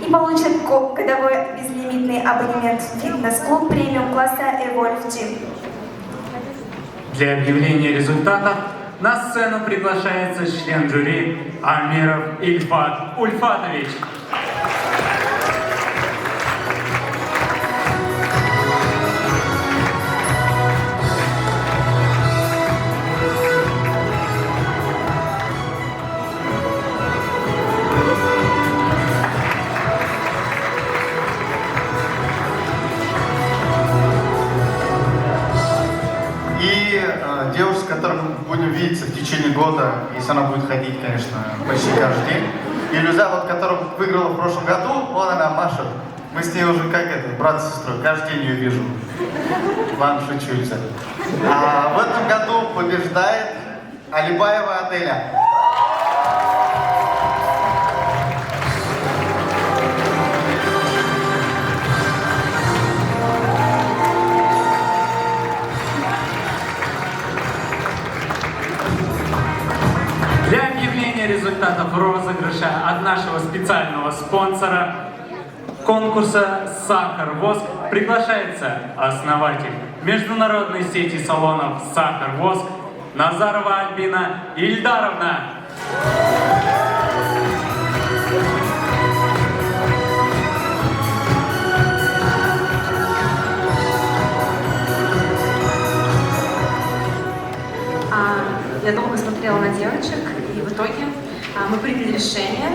и получит годовой безлимитный абонемент в фитнес-клуб премиум класса Evolve Gym. Для объявления результатов на сцену приглашается член жюри Амиров Ильфат Ульфатович. Девушка, с которой мы будем видеться в течение года, если она будет ходить, конечно, почти каждый день. И Люза, вот, которая выиграла в прошлом году, вон она, Маша. Мы с ней уже как это, брат с сестрой, каждый день ее вижу. Ладно, шучу, Люза. А в этом году побеждает Алибаева Аделя. Для объявления результатов розыгрыша от нашего специального спонсора конкурса «Сахар Воск» приглашается основатель международной сети салонов «Сахар Воск» Назарова Альбина Ильдаровна. Я долго смотрела на девочек, и в итоге мы приняли решение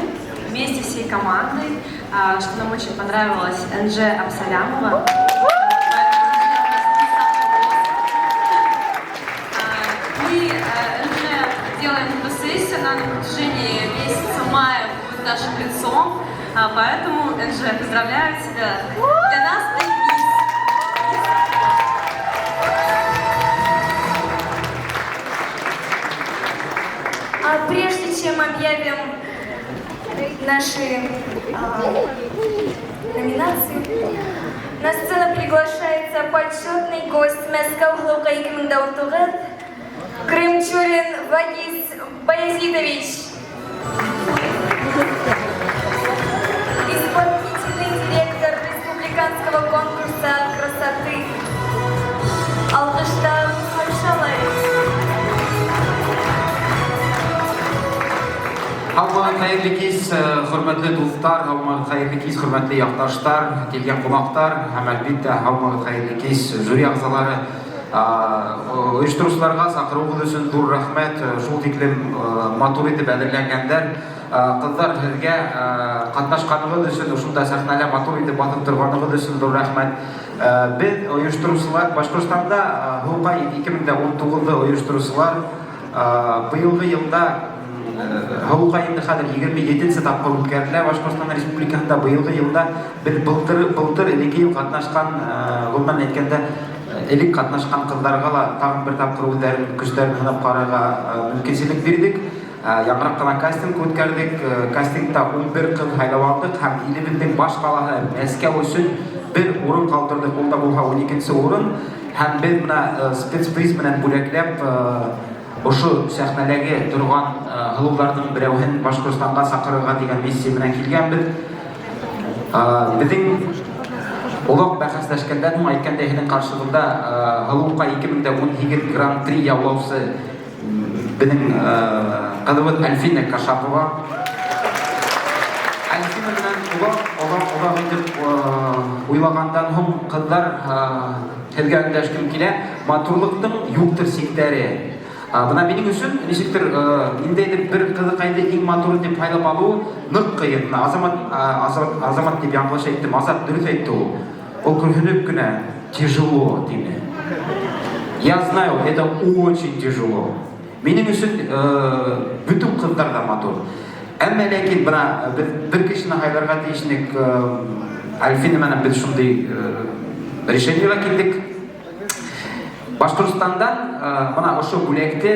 вместе всей командой, что нам очень понравилась Энже Абсалямова. Мы Энже делаем фотосессию, она на протяжении месяца мая будет нашим лицом, поэтому, Энже, поздравляю тебя. Для нас ты Прежде чем объявим наши номинации, на сцену приглашается почетный гость Мәскәү халқы 2004 Крымчурин Вагис Баязидович. Исполнительный директор республиканского конкурса красоты. Алкыштар Харшалаев. Һауман хәерле кис, хөрмәтле дуслар, һауман хәерле кис, хөрмәтле якташлар, килгән кунаклар, һәм әлбәттә һауман хәерле кис, жюри әгъзалары, оештыручыларга сакыруыгыз өчен зур рәхмәт, шул тиклем матур итеп әзерләнгәннәр. Кызлар, һезгә катнашканыгыз өчен, шунда сәхнәлә матур итеп батып торганыгыз өчен зур рәхмәт. Без оештыручылар Башкортстанда Һулкай 2019 оештыручылар быелгы елда Һулкай инде хәзер 27-нче тапкыр үткәрелә Башкортстан Республикасында. Быелгы елда без былтыр элекке ел катнашкан, гомумән әйткәндә, элек катнашкан кызларга ла тагын бер тапкыр үзләрен көчләрен сынап карарга мөмкинчелек бирдек. Яңгырак кына кастинг үткәрдек. Кастингта 11 кыз сайлап алдык һәм илебезнең баш каласы Мәскәү өчен бер урын калдырдык. Ул да булса 12-нче урын. Һәм без менә спецприз белән бүләкләп ошо сәхнәләге торган һылуларның берәүһен Башкортстанга сакырырга дигән миссия белән килгәнбез. Безнең улак бәхәсләшкәндән соң әйткәндә һинең каршылыгында Һылука 2018 Гран-при яулаучысы безнең кызыбыз Альфина Кашапова. Альфина белән улак итеп уйлагандан соң кызлар һезгә өндәшкем килә. Матурлыктың юктыр сиктәре. Бына минең өчен ничектер ниндәйдер бер кызыкайды иң матур дип файлап алу нык кыен. Азамат дип яңгылыш әйттем, Азат дөрес әйтте ул. Ул күренеп кенә тяжело дине. Я знаю, это очень тяжело. Минең өчен бүтән кызлар да матур. Әмма ләкин бына бер кешене хайларга тиешник, Альфина менән без шундый решениегә килдек. Башкортстандан мына ошо бүлекте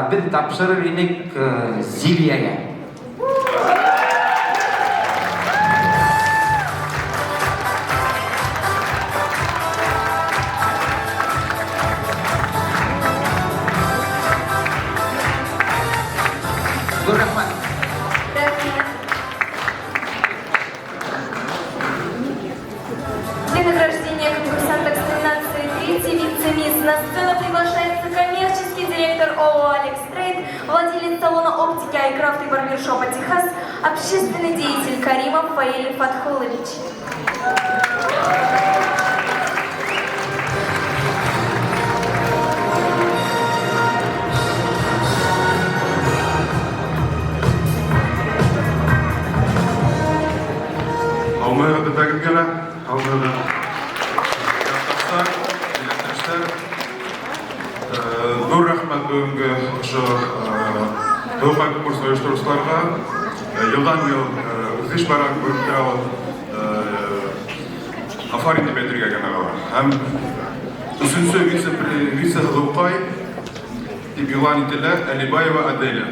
без тапшырыр идек Зилияга. Зур рахмат. Для награждения конкурсанток с номинацией «Третий вице-мисс» на сцену приглашается коммерческий директор ООО «Алекс Трейд», владелец салона оптики «Айкрафт» и барбершопа «Техас», общественный деятель Каримов Фаиль Фатхулович. Алмайға тәгілгені, алмайға жақтастар, електіріштер. Зор рахмет бүгінгі ұшы Дұлқай конкурс ұйыштырушыларға. Елдан ел үзіш барақ бөлімдері алып Афарин деп әйтірге кәмеға. Әм үшінші вице Дұлқай деп елан етілі Әлибаева Аделя.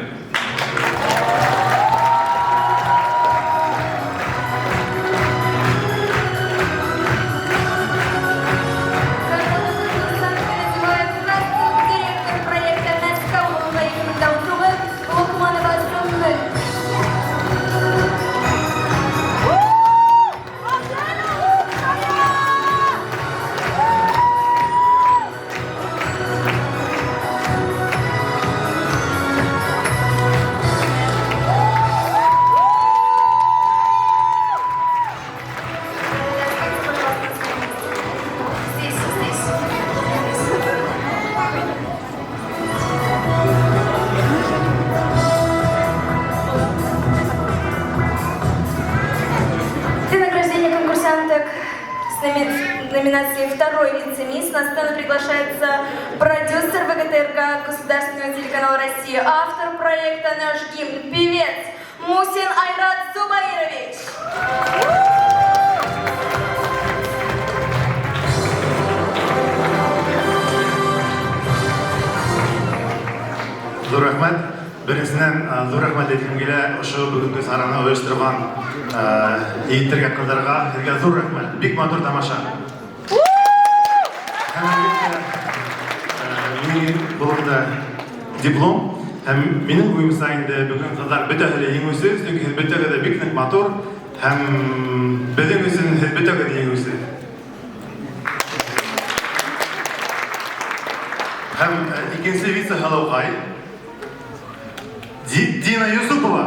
Номинации «Второй вице-мисс» на сцену приглашается продюсер ВГТРК Государственного телеканала России, автор проекта «Наш гимн», певец Мусин Айрат Зубаирович. Зур рахмет. Біріншіден зур рахмет еткім келе, ұшы бүгінгі сараны ойыштырған егеттерге қыздарға сізге зур рахмет. Бик матур тамаша. Бұл диплом. Менің ойым сайында бүгін қыздар бітәгілі еңісіз, çünkü бітәгілі бикнік матур, біздің үшін бітәгілі еңісіз. İkincisi vice Halokay. Dina Yusupova.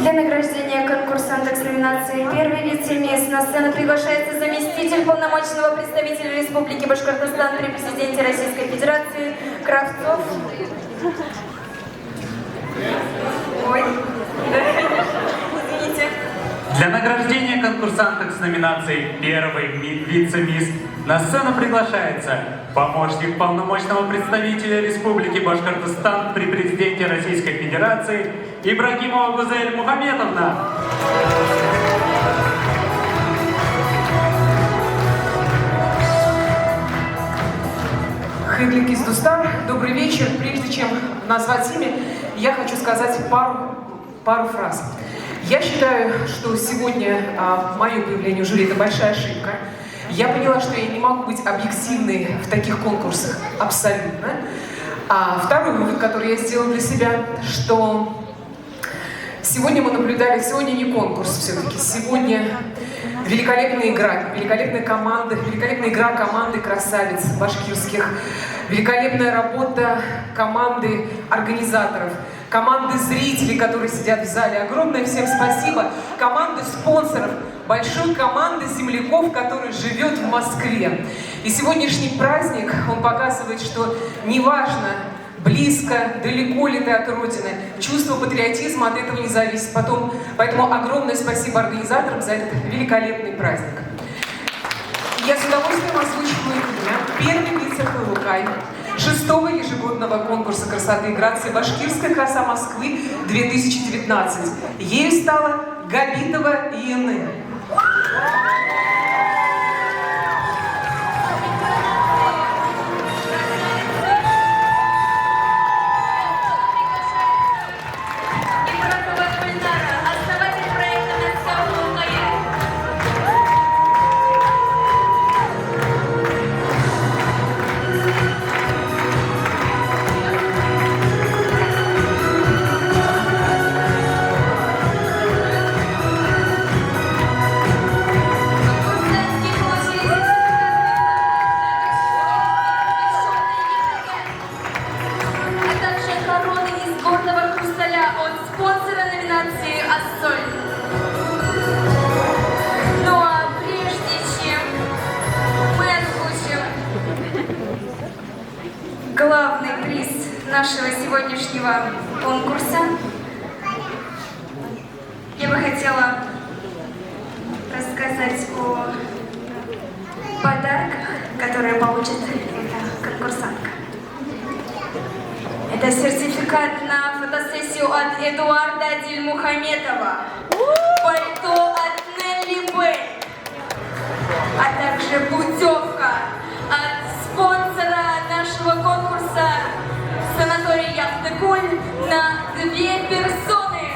Для награждения конкурсанток с номинацией «Первый вице-мисс» на сцену приглашается заместитель полномочного представителя Республики Башкортостан при президенте Российской Федерации Кравцов. Ой, извините. Для награждения конкурсанток с номинацией «Первый вице-мисс» на сцену приглашается помощник полномочного представителя Республики Башкортостан при президенте Российской Федерации Ибрагимова Гузель Мухамедовна. Хедлик из Дустан, добрый вечер. Прежде чем назвать имя, я хочу сказать пару фраз. Я считаю, что сегодня мое появление в жюри – это большая ошибка. Я поняла, что я не могу быть объективной в таких конкурсах абсолютно. А второй вывод, который я сделала для себя, что сегодня мы наблюдали, сегодня не конкурс все-таки, сегодня великолепная игра, великолепная игра команды красавиц башкирских, великолепная работа команды организаторов, команды зрителей, которые сидят в зале. Огромное всем спасибо. Команды спонсоров, большой команды земляков, которая живет в Москве. И сегодняшний праздник, он показывает, что неважно, близко, далеко ли ты от Родины, чувство патриотизма от этого не зависит. Поэтому огромное спасибо организаторам за этот великолепный праздник. Я с удовольствием озвучиваю имя первой вице-хылукай 6-го ежегодного конкурса красоты и грации «Башкирская краса Москвы-2019». Ею стала Габитова Ины. Главный приз нашего сегодняшнего конкурса. Я бы хотела рассказать о подарках, которые получит эта конкурсантка. Это сертификат на фотосессию от Эдуарда Дильмухаметова, пальто от Нелли Бэй, а также путевка от спонсора нашего конкурса санаторий Яхты-Коль на 2 персоны.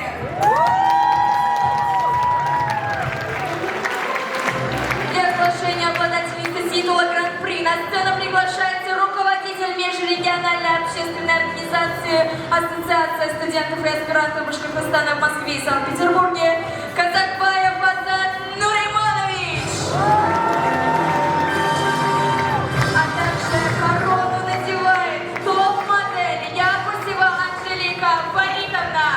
Для приглашения обладательницы титула Гран-при на сцену приглашается руководитель межрегиональной общественной организации Ассоциация студентов и аспирантов Башкортостана в Москве и Санкт-Петербурге Казакбаев Азат Нурайманович. А также корону надевает топ-модель Якусева Анжелика Фаритовна.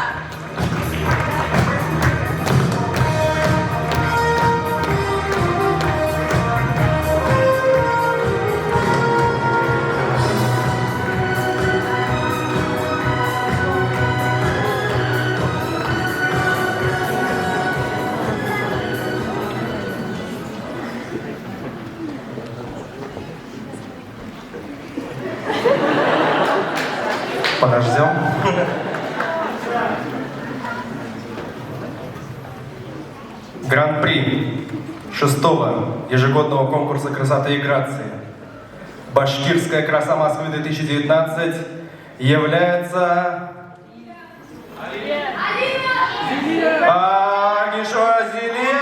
Подождем. Гран-при 6-го ежегодного конкурса красоты и грации «Башкирская краса Москвы-2019» является Агишова Зилия.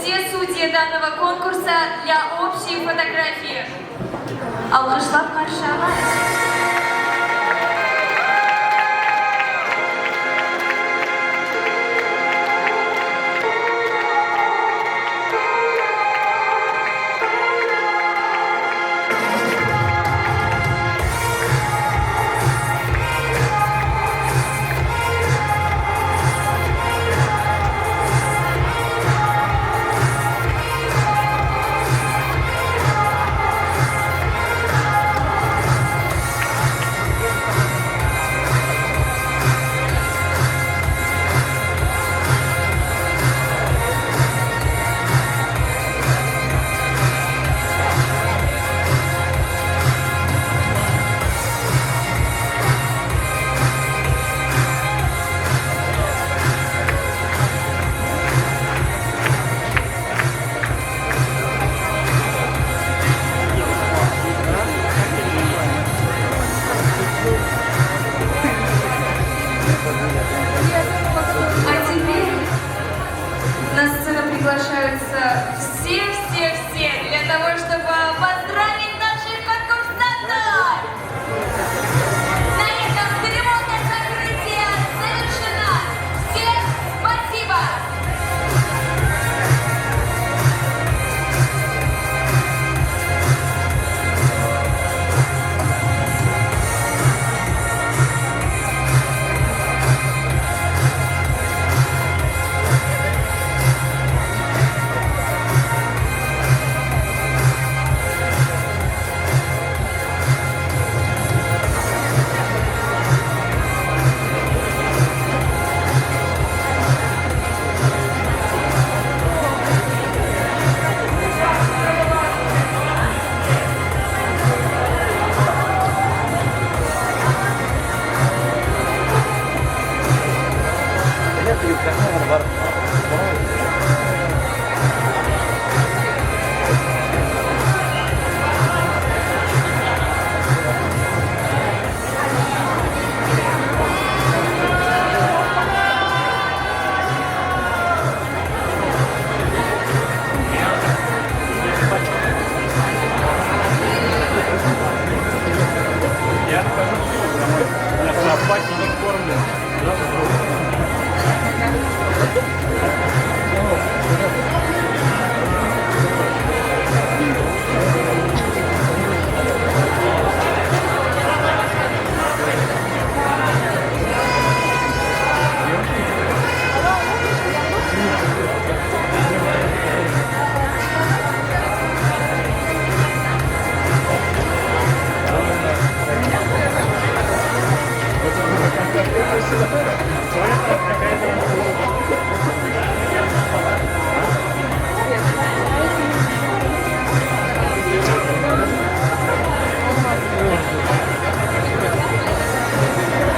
Все судьи данного конкурса для общей фотографии. Алхышлап Маршала.